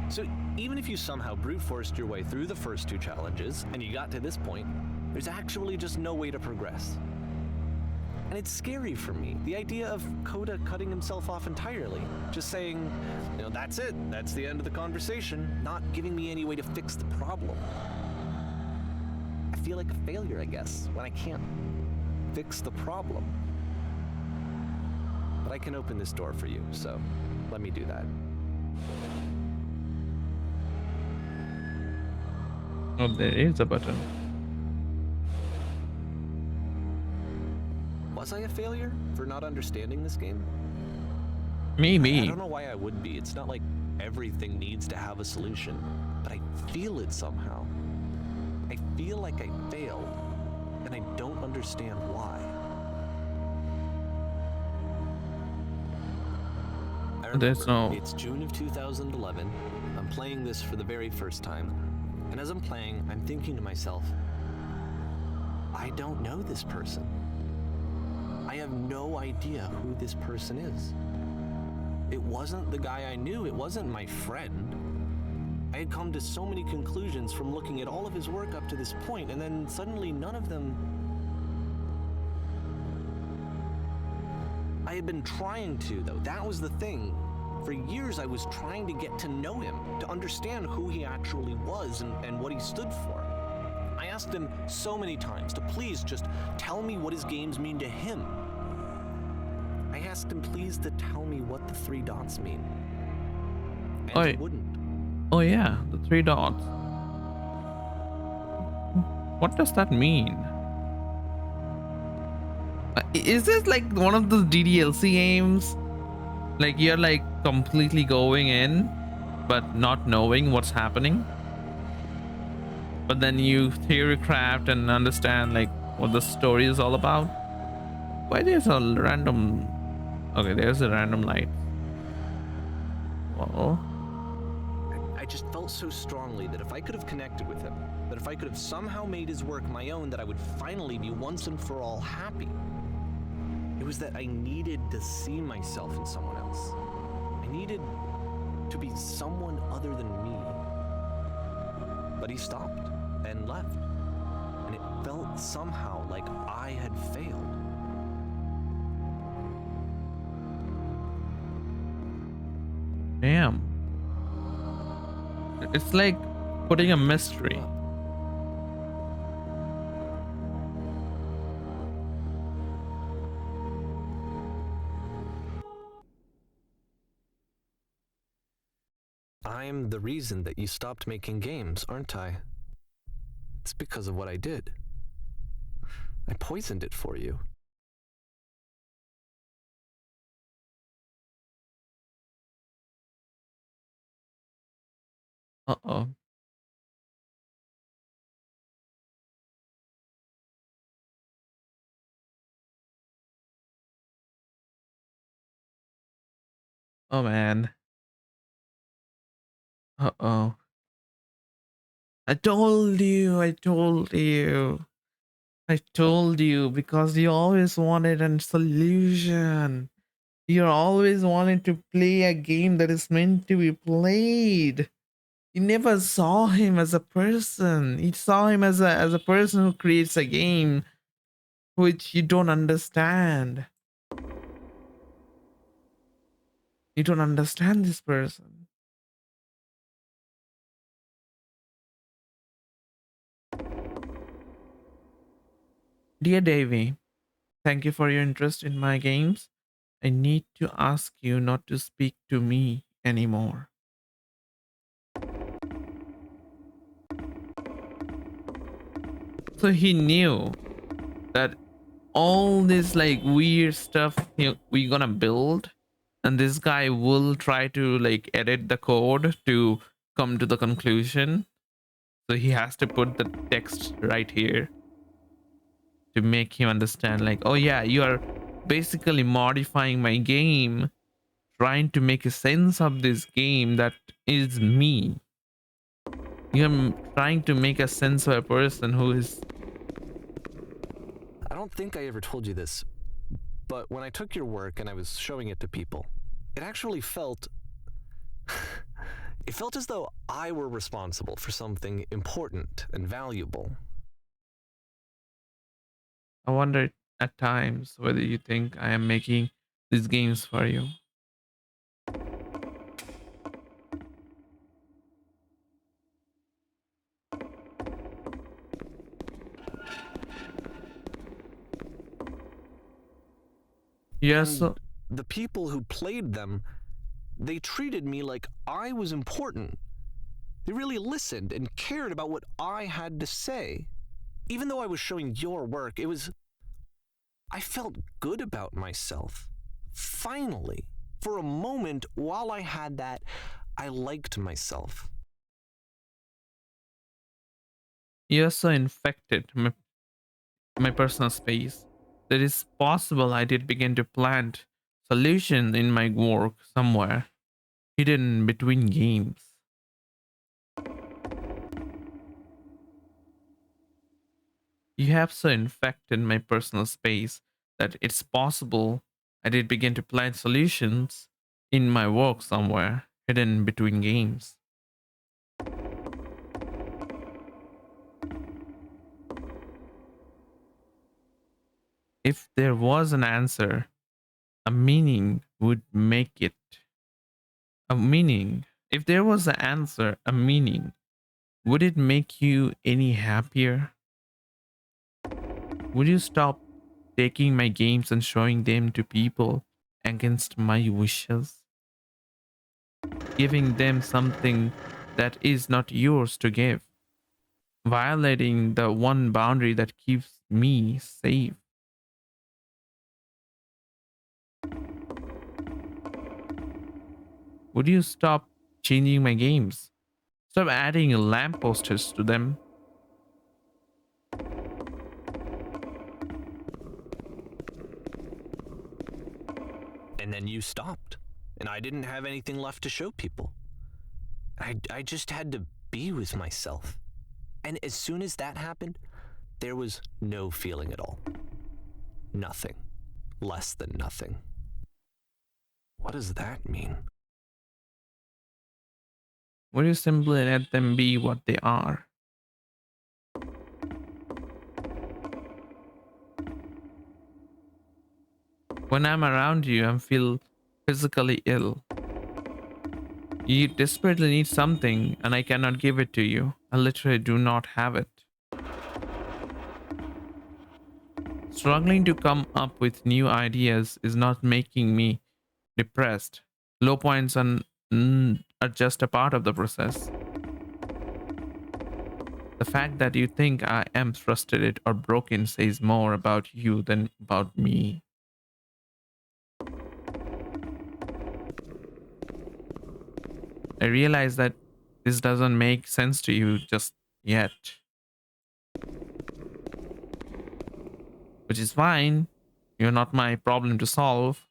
So even if you somehow brute forced your way through the first two challenges and you got to this point, there's actually just no way to progress. And it's scary for me, the idea of Coda cutting himself off entirely, just saying, you know, that's it, that's the end of the conversation, not giving me any way to fix the problem. I feel like a failure, I guess, when I can't fix the problem. But I can open this door for you, so let me do that. Oh, there is a button. Was I a failure for not understanding this game? Maybe. I don't know why I would be. It's not like everything needs to have a solution, but I feel it somehow. I feel like I failed, and I don't understand why. I remember, There's no... It's June of 2011. I'm playing this for the very first time, and as I'm playing, I'm thinking to myself, I don't know this person. I have no idea who this person is. It wasn't the guy I knew, it wasn't my friend. I had come to so many conclusions from looking at all of his work up to this point, and then suddenly none of them... I had been trying to, though. That was the thing. For years, I was trying to get to know him, to understand who he actually was and what he stood for. I asked him so many times to please just tell me what his games mean to him. I asked him please to tell me what the 3 dots mean. And he wouldn't. Oh yeah, the 3 dots. What does that mean? Is this like one of those DDLC games? Like you're like completely going in, but not knowing what's happening? But then you theorycraft and understand like what the story is all about? Why there's a random... Okay, there's a random light. Well... I just felt so strongly that if I could have connected with him, that if I could have somehow made his work my own, that I would finally be once and for all happy. It was that I needed to see myself in someone else. I needed to be someone other than me. But he stopped and left, and it felt somehow like I had failed. Damn. It's like putting a mystery. I'm the reason that you stopped making games, aren't I? It's because of what I did. I poisoned it for you. Uh-oh. Oh man. Uh-oh. I told you. I told you, because you always wanted a solution. You always wanted to play a game that is meant to be played. You never saw him as a person. You saw him as a person who creates a game which you don't understand. You don't understand this person. Dear Davy, thank you for your interest in my games. I need to ask you not to speak to me anymore. So he knew that all this like weird stuff we gonna build, and this guy will try to like edit the code to come to the conclusion. So he has to put the text right here to make him understand, like, oh yeah, you are basically modifying my game, trying to make a sense of this game that is me. You're trying to make a sense of a person who is. I don't think I ever told you this, but when I took your work and I was showing it to people, it actually felt. It felt as though I were responsible for something important and valuable. I wonder at times whether you think I am making these games for you. Yes. And the people who played them, they treated me like I was important. They really listened and cared about what I had to say. Even though I was showing your work, I felt good about myself. Finally, for a moment, while I had that, I liked myself. You're so infected my personal space that it's possible I did begin to plant solution in my work somewhere hidden between games. You have so infected my personal space that it's possible I did begin to plant solutions in my work somewhere hidden between games. If there was an answer, a meaning would make it. A meaning. If there was an answer, a meaning, would it make you any happier? Would you stop taking my games and showing them to people against my wishes? Giving them something that is not yours to give, violating the one boundary that keeps me safe. Would you stop changing my games? Stop adding lampposts to them? And then you stopped, and I didn't have anything left to show people. I just had to be with myself. And as soon as that happened, there was no feeling at all. Nothing. Less than nothing. What does that mean? Would you simply let them be what they are? When I'm around you, I feel physically ill. You desperately need something, and I cannot give it to you. I literally do not have it. Struggling to come up with new ideas is not making me depressed. Low points are just a part of the process. The fact that you think I am frustrated or broken says more about you than about me. I realize that this doesn't make sense to you just yet. Which is fine. You're not my problem to solve.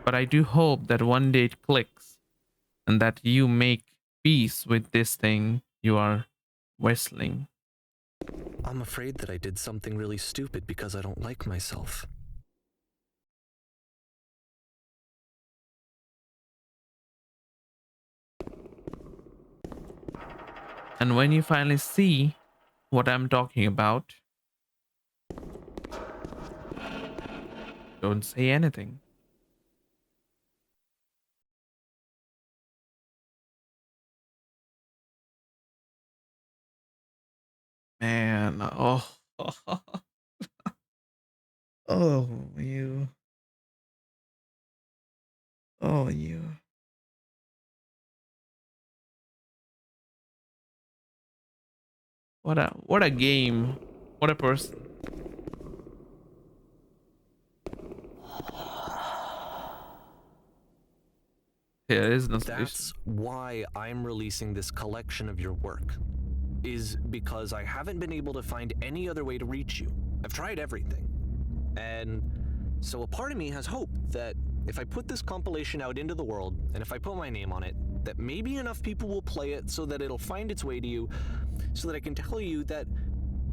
But I do hope that one day it clicks and that you make peace with this thing you are wrestling. I'm afraid that I did something really stupid because I don't like myself. And when you finally see what I'm talking about, don't say anything. Man, oh. Oh, you. Oh, you. What a game. What a person. There is no solution. That's why I'm releasing this collection of your work, is because I haven't been able to find any other way to reach you. I've tried everything. And so a part of me has hope that if I put this compilation out into the world, and if I put my name on it, that maybe enough people will play it so that it'll find its way to you, so that I can tell you that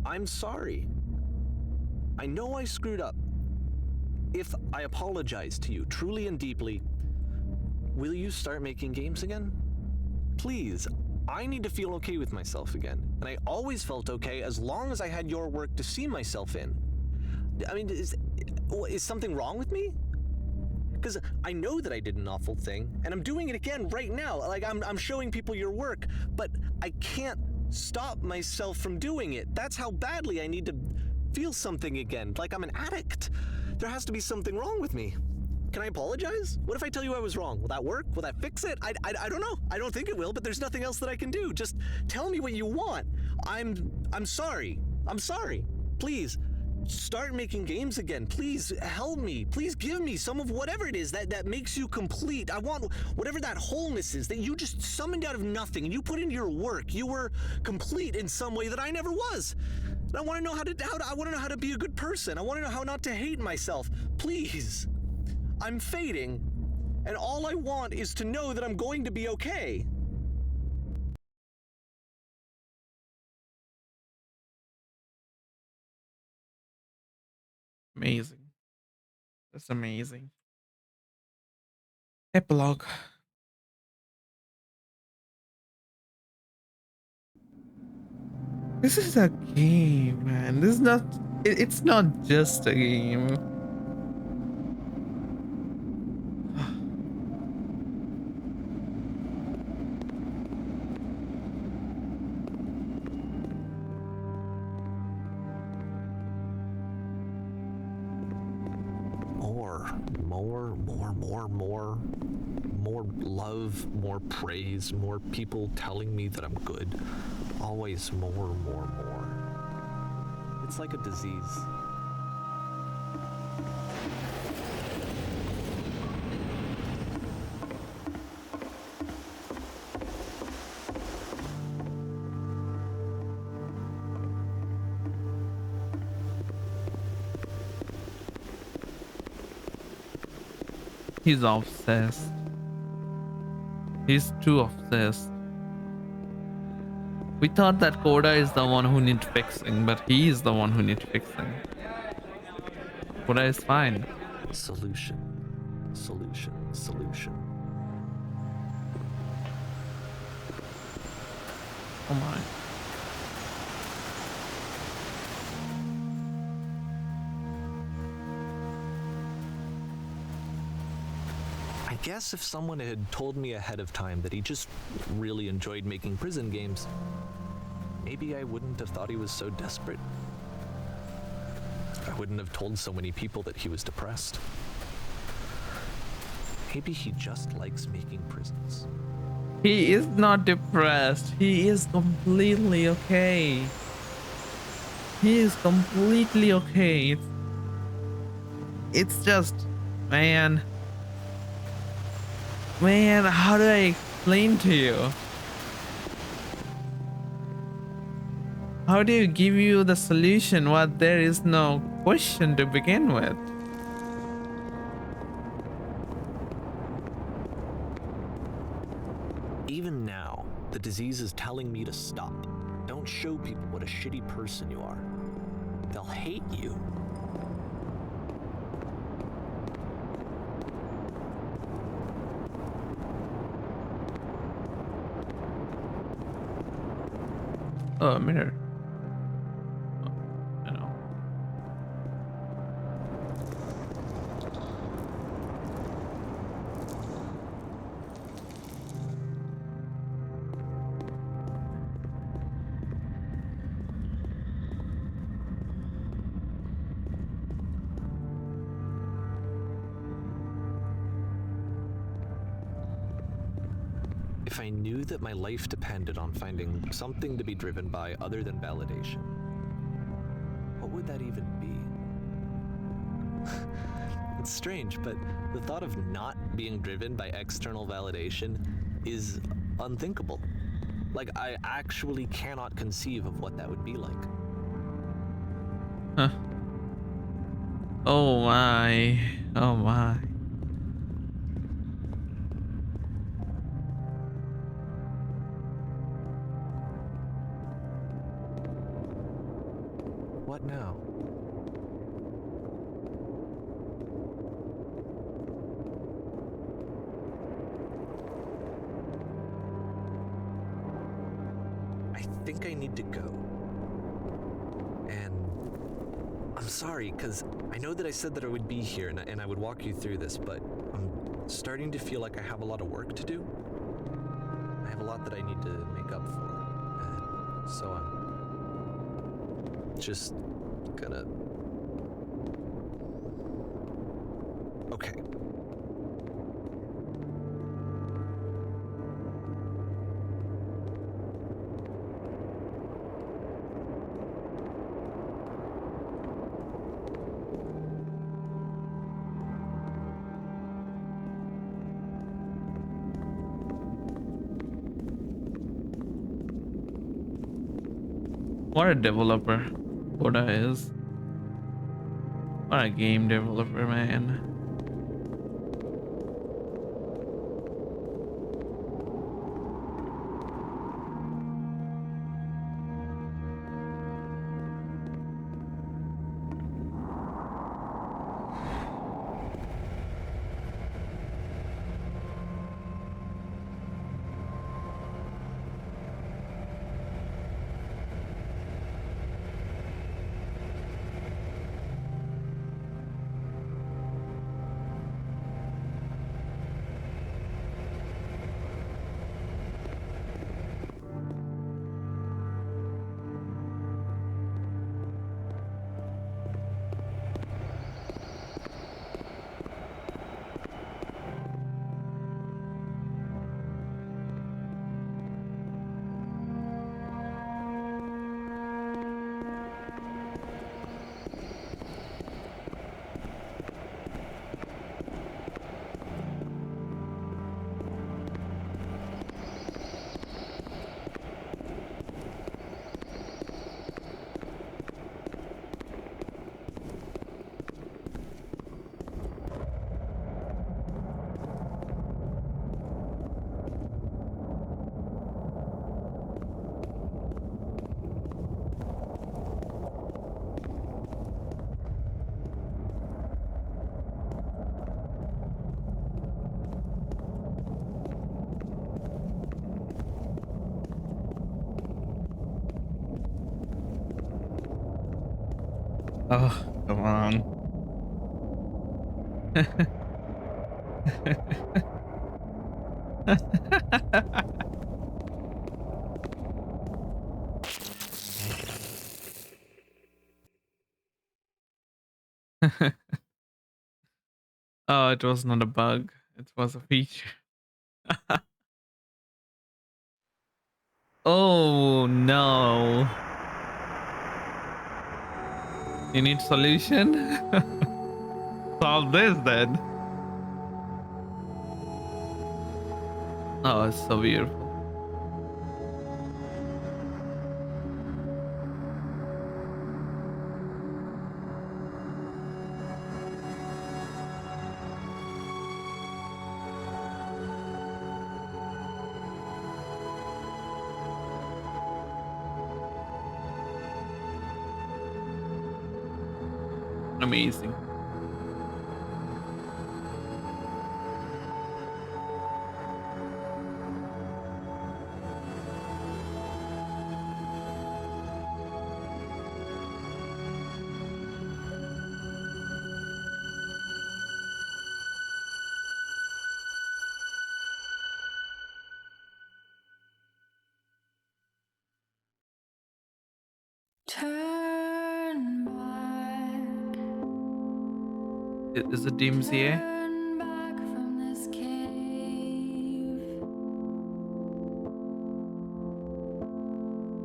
I'm sorry. I know I screwed up. If I apologize to you truly and deeply, will you start making games again? Please, I need to feel okay with myself again. And I always felt okay as long as I had your work to see myself in. I mean, is something wrong with me? Because I know that I did an awful thing, and I'm doing it again right now. Like, I'm showing people your work, but I can't stop myself from doing it. That's how badly I need to feel something again, like I'm an addict. There has to be something wrong with me. Can I apologize? What if I tell you I was wrong? Will that work? Will that fix it? I don't know. I don't think it will, but there's nothing else that I can do. Just tell me what you want. I'm sorry. I'm sorry. Please. Start making games again. Please help me. Please give me some of whatever it is that makes you complete. I want whatever that wholeness is that you just summoned out of nothing and you put into your work. You were complete in some way that I never was. And I want to know I want to know how to be a good person. I want to know how not to hate myself. Please. I'm fading, and all I want is to know that I'm going to be okay. Amazing. That's amazing. Epilogue. This is a game, man. This is not. It's not just a game. More love, more praise, more people telling me that I'm good. Always more. It's like a disease. He's obsessed. He's too obsessed. We thought that Coda is the one who needs fixing, but he is the one who needs fixing. Coda is fine. Solution. Oh my. I guess if someone had told me ahead of time that he just really enjoyed making prison games, maybe I wouldn't have thought he was so desperate. I wouldn't have told so many people that he was depressed. Maybe he just likes making prisons. He is not depressed. He is completely okay. He is completely okay. It's just, man, how do I explain to you? How do you give you the solution what there is no question to begin with? Even now, the disease is telling me to stop. Don't show people what a shitty person you are, they'll hate you. Oh, a mirror. Oh, I know. If I knew that my life depended on finding something to be driven by other than validation, what would that even be? It's strange, but the thought of not being driven by external validation is unthinkable. Like, I actually cannot conceive of what that would be like. Huh. Oh my. Oh my. What now? I think I need to go. And I'm sorry, because I know that I said that I would be here and I would walk you through this, but I'm starting to feel like I have a lot of work to do. I have a lot that I need to make up for. And so I'm just gonna... Okay. What a developer Koda is. What a game developer, man. Oh, come on. Oh, it was not a bug. It was a feature. Oh no. You need solution? Solve this then. Oh, it's so beautiful. Amazing. Turn back. Is it DMCA? Turn back from this cave.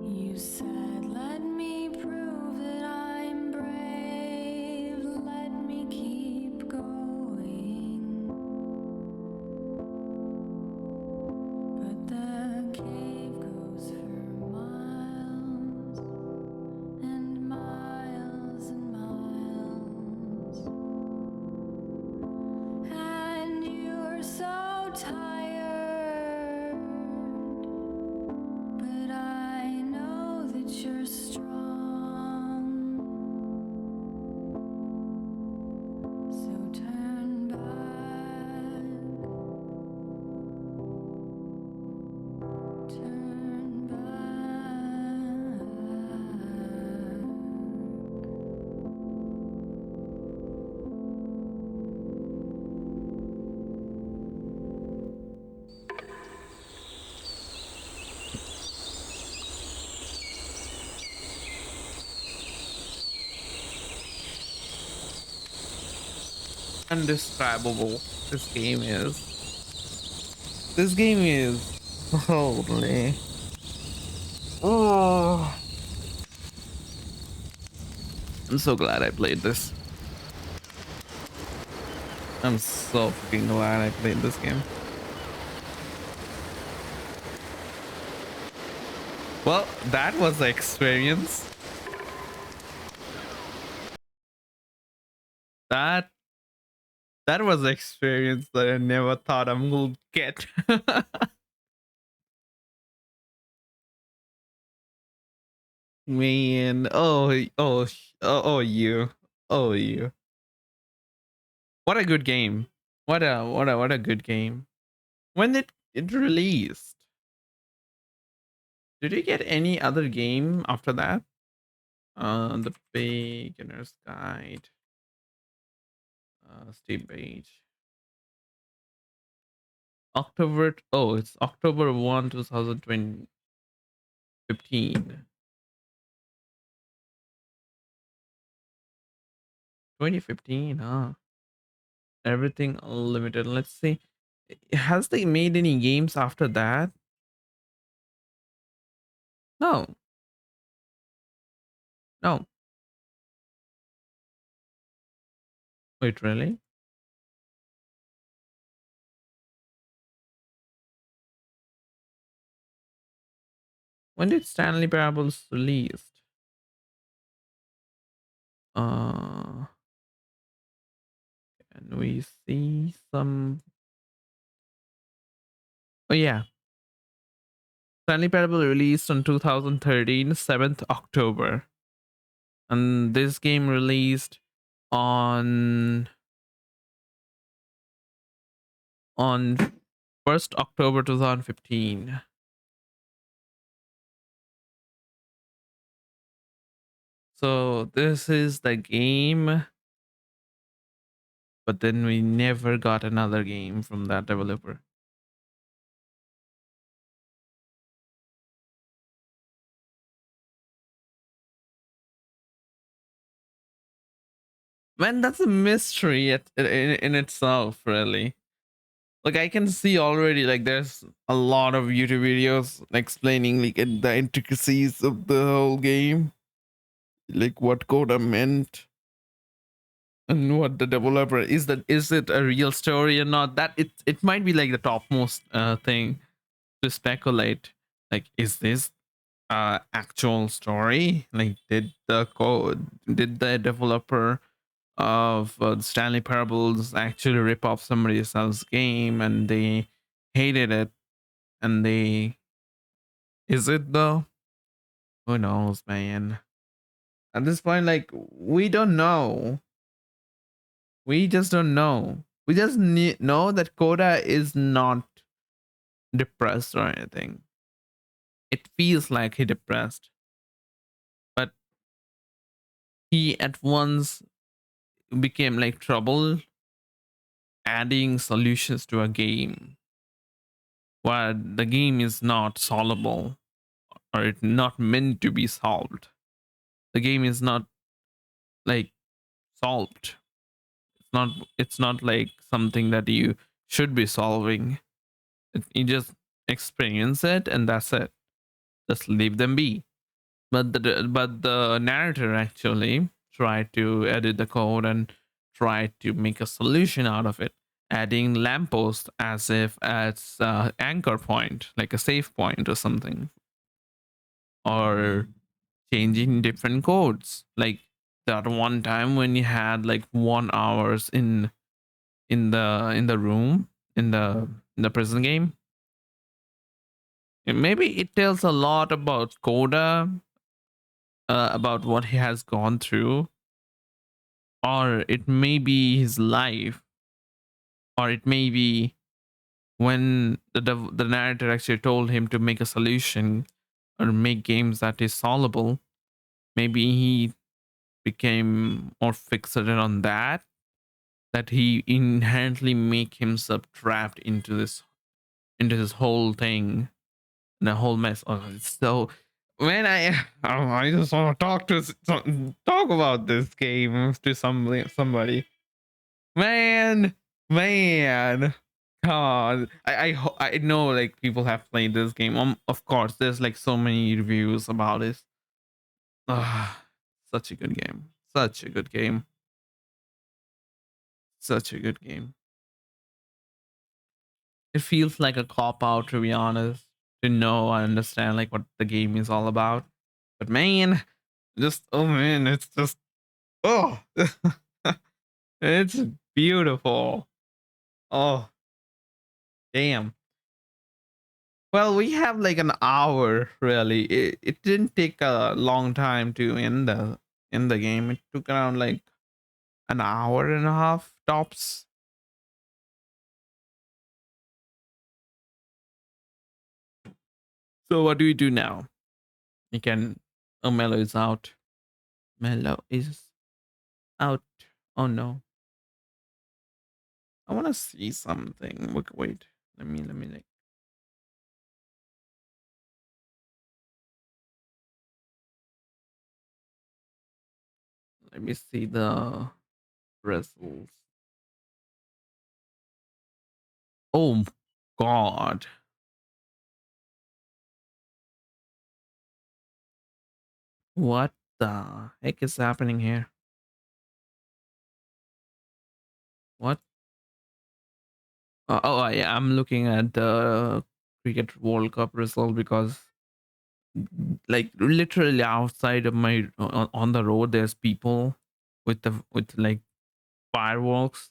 You said, let me prove that I'm brave. Let me keep going. But the cave goes for miles and miles and miles. And you're so tired. But I know that you're strong. So turn back. Turn back. Indescribable. This game is. This game is. Holy. Oh. I'm so glad I played this. I'm so freaking glad I played this game. Well, that was the experience. That was the experience that I never thought I would get. Man, you. Oh, you. What a good game. What a good game. When did it released? Did you get any other game after that? The Beginner's Guide. Steam page. October. Oh, it's October 1, 2015. 2015, huh? Everything Unlimited. Let's see. Has they made any games after that? No. No. Wait, really? When did Stanley Parables released? Uh, can we see some? Oh yeah, Stanley Parable released on 2013, 7th October, and this game released on 1st October 2015. So this is the game, but then we never got another game from that developer. Man, that's a mystery in itself, really. Like I can see already, like there's a lot of YouTube videos explaining like the intricacies of the whole game, like what Coda meant and what the developer is. That is it a real story or not? That it might be like the topmost thing to speculate. Like, is this actual story? Like, did the developer of Stanley Parables actually rip off somebody else's game and they hated it and they is it though? Who knows, man? At this point, like we don't know. We just don't know. We just know that Koda is not depressed or anything. It feels like he depressed, but he at once became like trouble adding solutions to a game where the game is not solvable or it's not meant to be solved. The game is not like solved. It's not like something that you should be solving. You just experience it and that's it. Just leave them be. But the narrator actually tried to edit the code and tried to make a solution out of it, adding lamppost as if as anchor point, like a save point or something, or changing different codes. Like that one time when you had like 1 hours in the room in the prison game. And maybe it tells a lot about Coda, about what he has gone through, or it may be his life, or it may be when the narrator actually told him to make a solution or make games that is solvable. Maybe he became more fixated on that he inherently make himself trapped into this whole thing and a whole mess. Oh, it's so man, I just want to talk about this game to somebody. Man, man, come on. I know like people have played this game. Of course, there's like so many reviews about it. Ah, such a good game. Such a good game. Such a good game. It feels like a cop out, to be honest, to know and understand like what the game is all about. But man, just oh man, it's just oh, it's beautiful. Oh damn. Well, we have like an hour really. It didn't take a long time to end the game. It took around like an hour and a half tops. So what do we do now? You can. Oh, Mello is out. Mello is out. Oh no. I want to see something. Wait. Let me like. Let me see the results. Oh God. What the heck is happening here? What? Yeah, I'm looking at the cricket World Cup result because, like, literally outside of my on the road, there's people with like fireworks.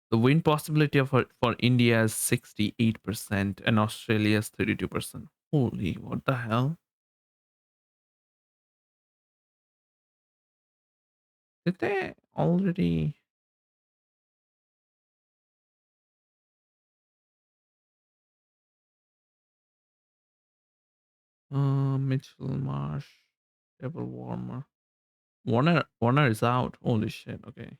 The win possibility for India is 68% and Australia is 32%. Holy, what the hell? Did they already? Mitchell Marsh, Devil Warmer. Warner is out. Holy shit. Okay.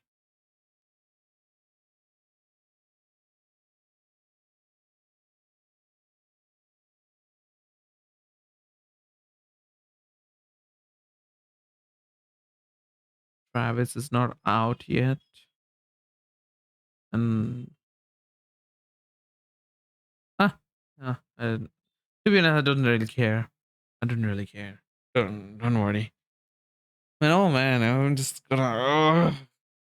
Travis is not out yet. And to be honest, I don't really care. I don't really care. Don't worry. And oh man, I'm just gonna. Oh,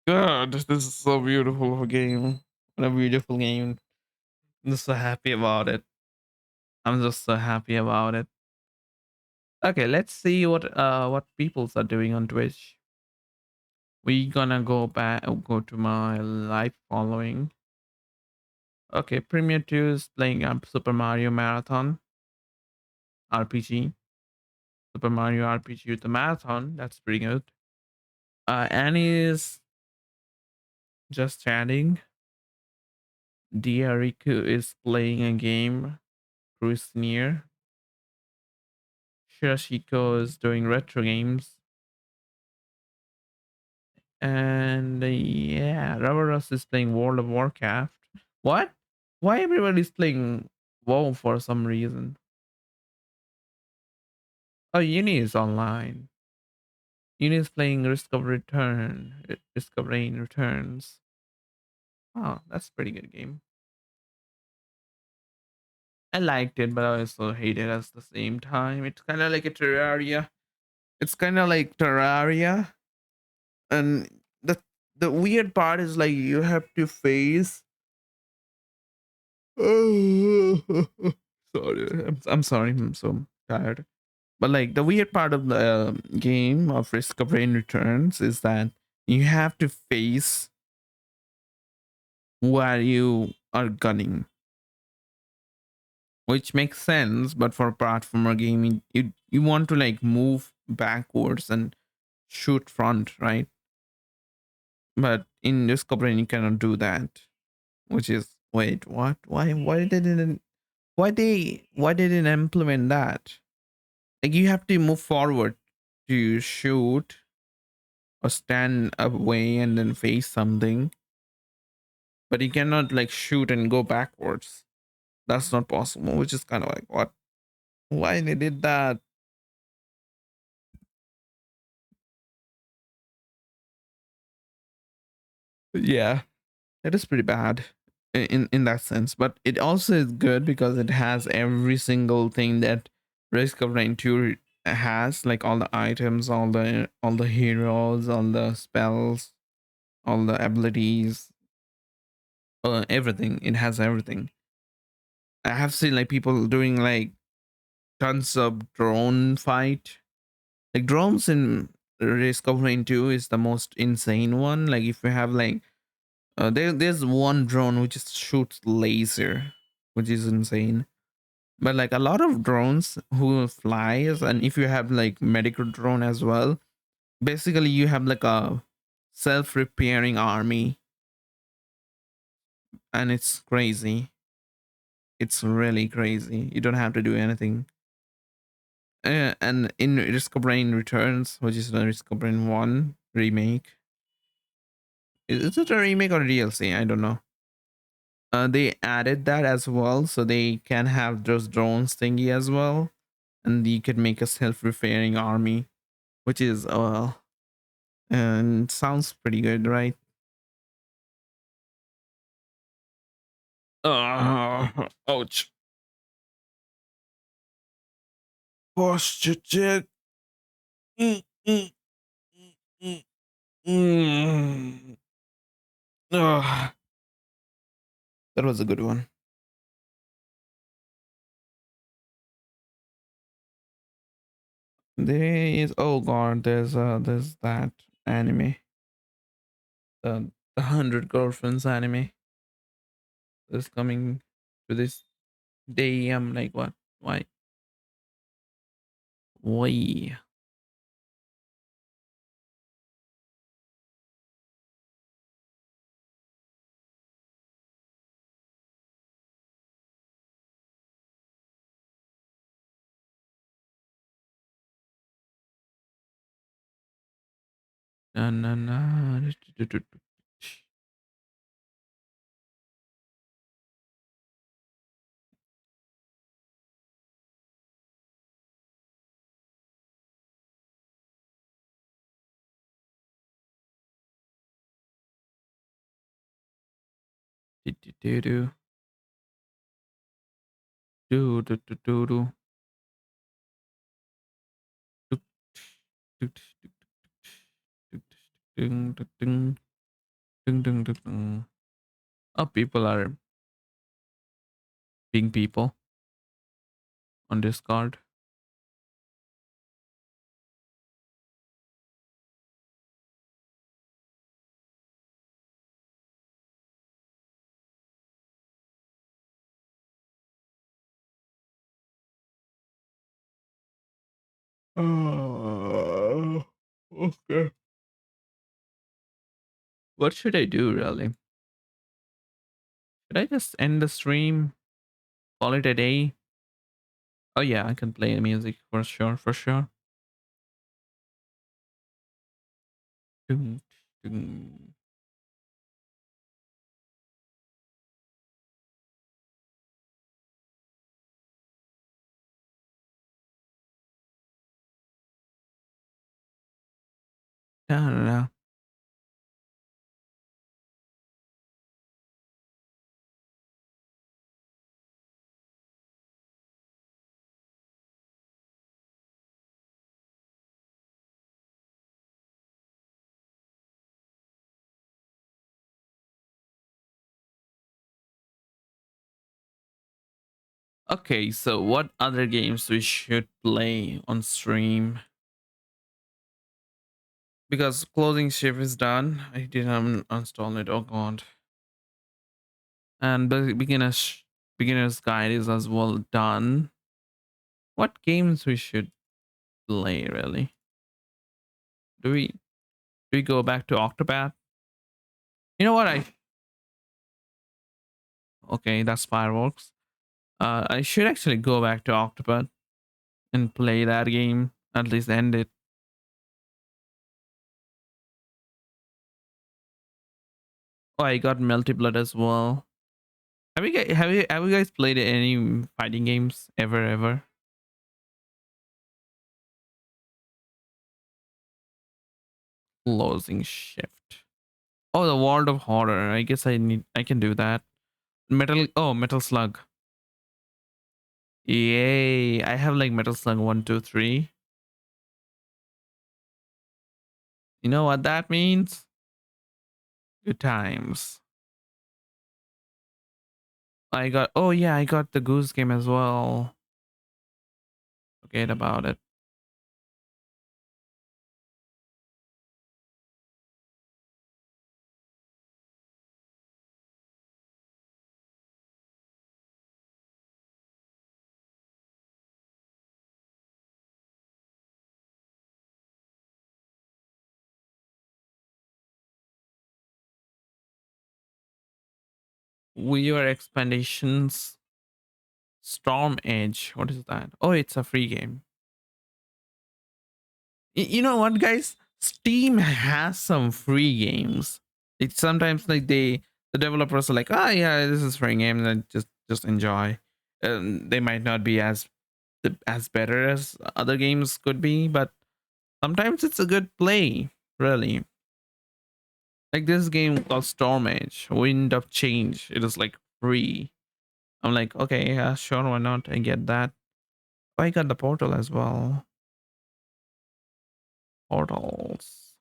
God, this is so beautiful of a game. What a beautiful game. I'm just so happy about it. I'm just so happy about it. Okay, let's see what peoples are doing on Twitch. We gonna go to my live following. Okay, Premier 2 is playing Super Mario Marathon RPG. Super Mario RPG with the marathon. That's pretty good. Annie is just chatting. Diariku is playing a game. Chris near. Shirashiko is doing retro games. And yeah, Ravaros is playing World of Warcraft. What? Why everybody's playing WoW for some reason? Oh, Uni is online. Uni is playing Risk of Return. Risk of Rain Returns. Oh, that's a pretty good game. I liked it, but I also hate it at the same time. It's kind of like a Terraria. It's kind of like Terraria, and the weird part is like you have to face. Sorry, I'm sorry. I'm so tired. But like the weird part of the game of Risk of Rain Returns is that you have to face while you are gunning, which makes sense. But for a platformer game, you want to like move backwards and shoot front, right? But in Risk of Rain, you cannot do that, which is wait, what? Why they didn't? Why they didn't implement that? Like you have to move forward to shoot or stand away and then face something, but you cannot like shoot and go backwards. That's not possible, which is kind of like what? Why they did that? Yeah, it is pretty bad in that sense, but it also is good because it has every single thing that Risk of Rain 2 has, like all the items, all the heroes, all the spells, all the abilities, everything. It has everything. I have seen like people doing like tons of drone fight. Like drones in Risk of Rain 2 is the most insane one. Like if you have like there's one drone which just shoots laser, which is insane. But like a lot of drones who flies, and if you have like medical drone as well, basically you have like a self-repairing army, and it's crazy. It's really crazy. You don't have to do anything. And in Risk of Rain Returns, which is the Risk of Rain 1 remake, is it a remake or a DLC? I don't know. They added that as well, so they can have those drones thingy as well, and you could make a self-repairing army, which is and sounds pretty good, right? Ouch. Posture check. Mm, mm, mm, mm, mm. Ugh. That was a good one. There is, oh god, there's that anime, the 100 Girlfriends anime is coming to this day. I'm like, what? Why? Why? Na, na, na. Do, do, do, do. Do, do, do, do, do. Tuk, tuk, tuk, tuk, tuk, tuk, ding, tuk, ding, ding, ding, ding, ding. Oh, people are being people on Discord. Oh, okay. What should I do really? Should I just end the stream? Call it a day? Oh yeah, I can play music for sure, for sure. Dun, dun. Da, da, da. Okay, so what other games we should play on stream? Because closing shift is done. I didn't uninstall it. Oh god. And the beginner's guide is as well done. What games we should play really? Do we go back to Octopath? You know what I okay, that's fireworks. I should actually go back to Octopath and play that game. At least end it. Oh, I got Melty Blood as well. Have you guys played any fighting games ever? Closing shift. Oh, the World of Horror. I guess I can do that. Metal Slug. Yay. I have like Metal Slug 1, 2, 3. You know what that means? Good times. I got the Goose Game as well. Forget about it. We Are Expeditions Storm Edge. What is that? Oh, it's a free game. You know what, guys? Steam has some free games. It's sometimes like the developers are like, oh yeah, this is free game, and just enjoy. They might not be as better as other games could be, but sometimes it's a good play. Really, like this game called Storm Age, Wind of Change. It is like free. I'm like, okay, yeah, sure, why not? I get that. Oh, I got the Portal as well. Portals.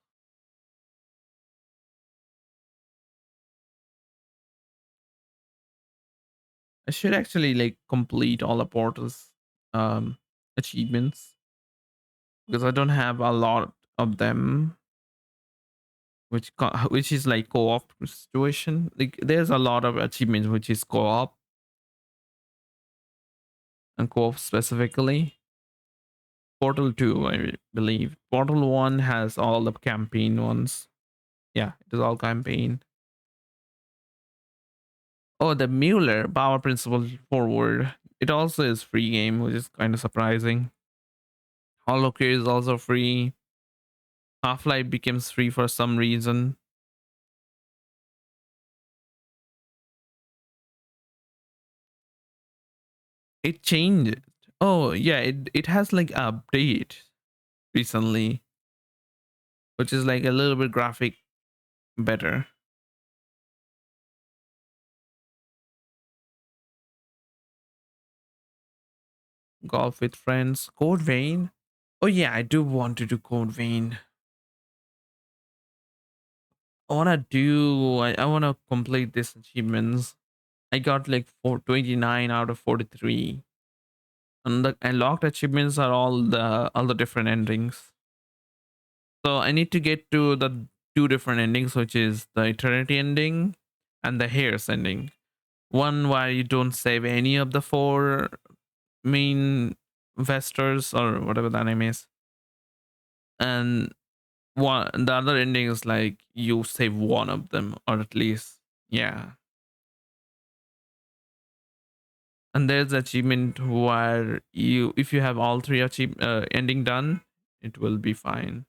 I should actually like complete all the Portals achievements because I don't have a lot of them, which is like co-op situation. Like there's a lot of achievements which is co-op and co-op specifically. Portal 2, I believe. Portal 1 has all the campaign ones. Yeah, it is all campaign. Oh, the Mueller Power Principle Forward. It also is free game, which is kind of surprising. Holocare is also free. Half-Life becomes free for some reason. It changed. Oh yeah, it has like update recently, which is like a little bit graphic better. Golf with friends. Code Vein. Oh yeah, I do want to do Code Vein. I wanna complete these achievements. I got like 429 out of 43. And the unlocked achievements are all the different endings. So I need to get to the two different endings, which is the eternity ending and the hairs ending. One where you don't save any of the four main investors or whatever that name is, and one, the other ending is like you save one of them, or at least, yeah. And there's achievement where you, if you have all three ending done, it will be fine.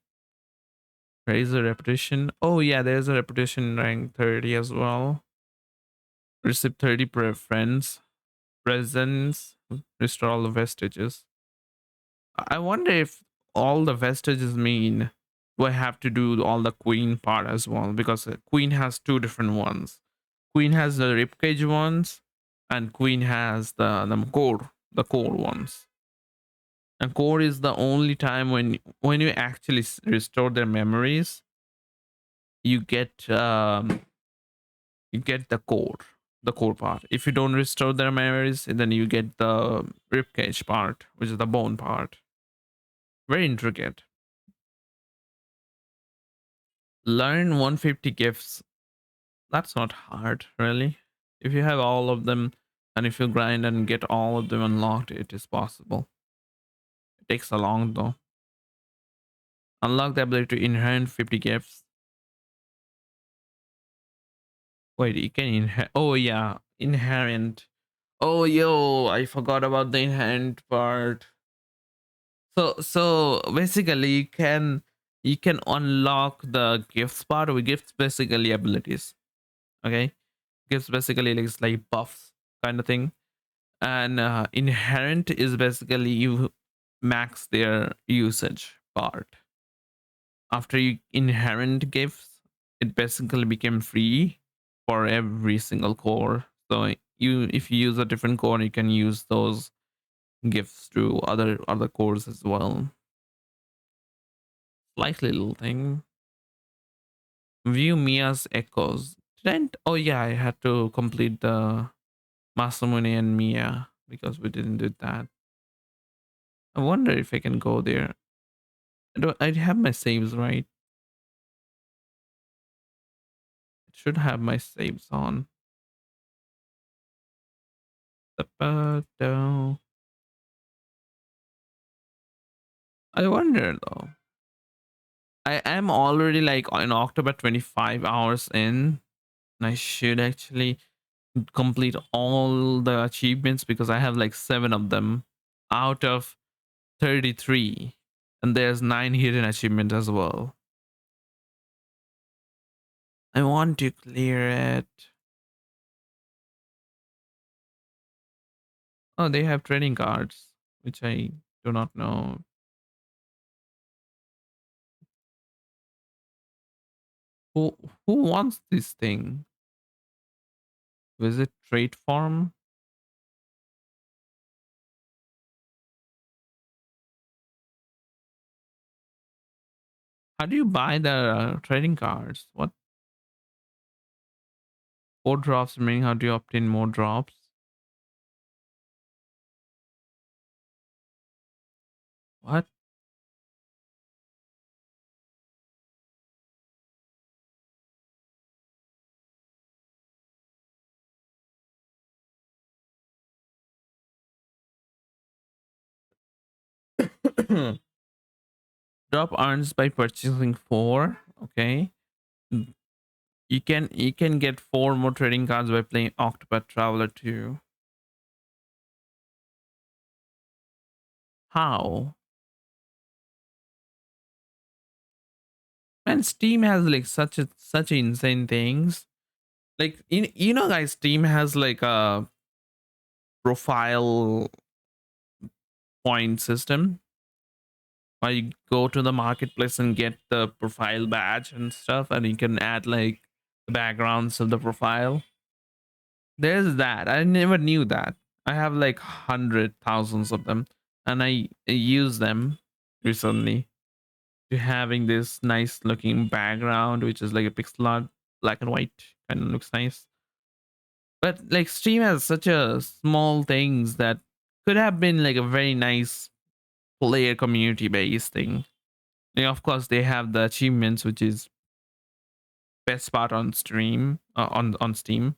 Raise a reputation. Oh yeah, there's a reputation rank 30 as well. Receive 30 friends presents. Restore all the vestiges. I wonder if all the vestiges mean we have to do all the queen part as well, because queen has two different ones. Queen has the ribcage ones, and queen has the core ones. And core is the only time when you actually restore their memories, you get the core part. If you don't restore their memories, then you get the ribcage part, which is the bone part. Very intricate. Learn 150 gifts. That's not hard, really. If you have all of them, and if you grind and get all of them unlocked, it is possible. It takes a long though. Unlock the ability to inherit 50 gifts. Wait, you can inherit. Oh yeah, inherent. Oh yo, I forgot about the inherent part. So basically, you can unlock the gifts part. With gifts, basically abilities. Okay, gifts basically like buffs kind of thing, and inherent is basically you max their usage part. After you inherent gifts, it basically became free for every single core. So if you use a different core, you can use those gifts to other cores as well. Slightly little thing. View Mia's echoes. Didn't Oh yeah, I had to complete the Masamune and Mia because we didn't do that. I wonder if I can go there. I have my saves right. It should have my saves on. I wonder though. I am already like in October 25 hours in. And I should actually complete all the achievements because I have like 7 of them out of 33. And there's 9 hidden achievements as well. I want to clear it. Oh, they have trading cards, which I do not know. Who who wants this thing? Visit trade farm. How do you buy the trading cards? What? 4 drops remaining. How do you obtain more drops? What? Drop earns by purchasing 4. Okay. Mm, you can get 4 more trading cards by playing Octopath Traveler 2. How? Man, Steam has like such insane things. Like guys, Steam has like a profile point system where you go to the marketplace and get the profile badge and stuff, and you can add like the backgrounds of the profile. There's that. I never knew that. I have like thousands of them, and I use them recently to having this nice looking background, which is like a pixel art, black and white, kind of looks nice. But like Steam has such a small things that could have been like a very nice player community based thing. Yeah, of course they have the achievements, which is best part on stream on Steam,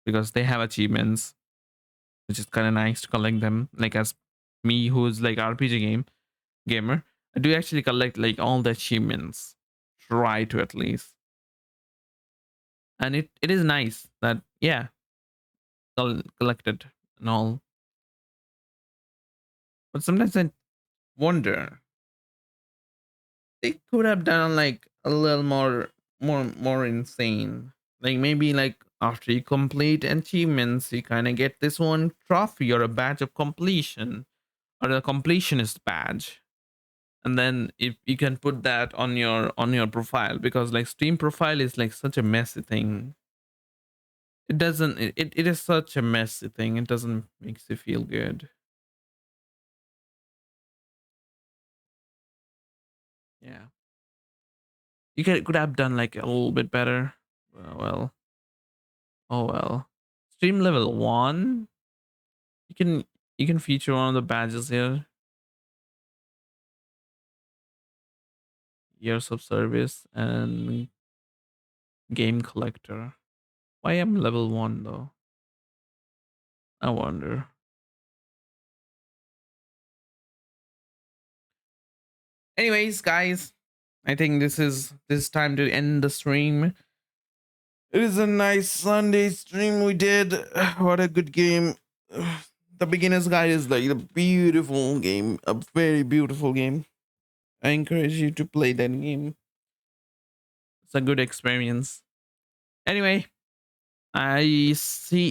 because they have achievements, which is kind of nice to collect them. Like as me, who's like RPG gamer, I do actually collect like all the achievements try to at least. And it is nice that, yeah, collected and all. But sometimes I wonder, they could have done like a little more insane. Like maybe like after you complete achievements, you kind of get this one trophy or a badge of completion or a completionist badge. And then if you can put that on your profile, because like Steam profile is like such a messy thing. It doesn't it is such a messy thing. It doesn't makes you feel good. Yeah. Could have done like a little bit better. Well, oh well. Stream level 1. You can you can feature one of the badges here. Years of service and game collector. Why am level 1 though? I wonder. Anyways, guys, I think this time to end the stream. It is a nice Sunday stream we did. What a good game. The beginner's guide is like a beautiful game, a very beautiful game. I encourage you to play that game. It's a good experience. Anyway, I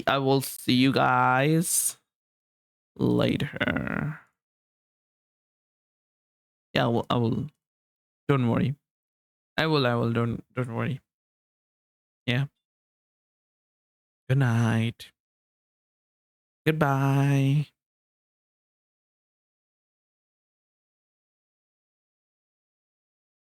will see you guys later. Yeah, I will. Don't worry. I will. Don't worry. Yeah. Good night. Goodbye.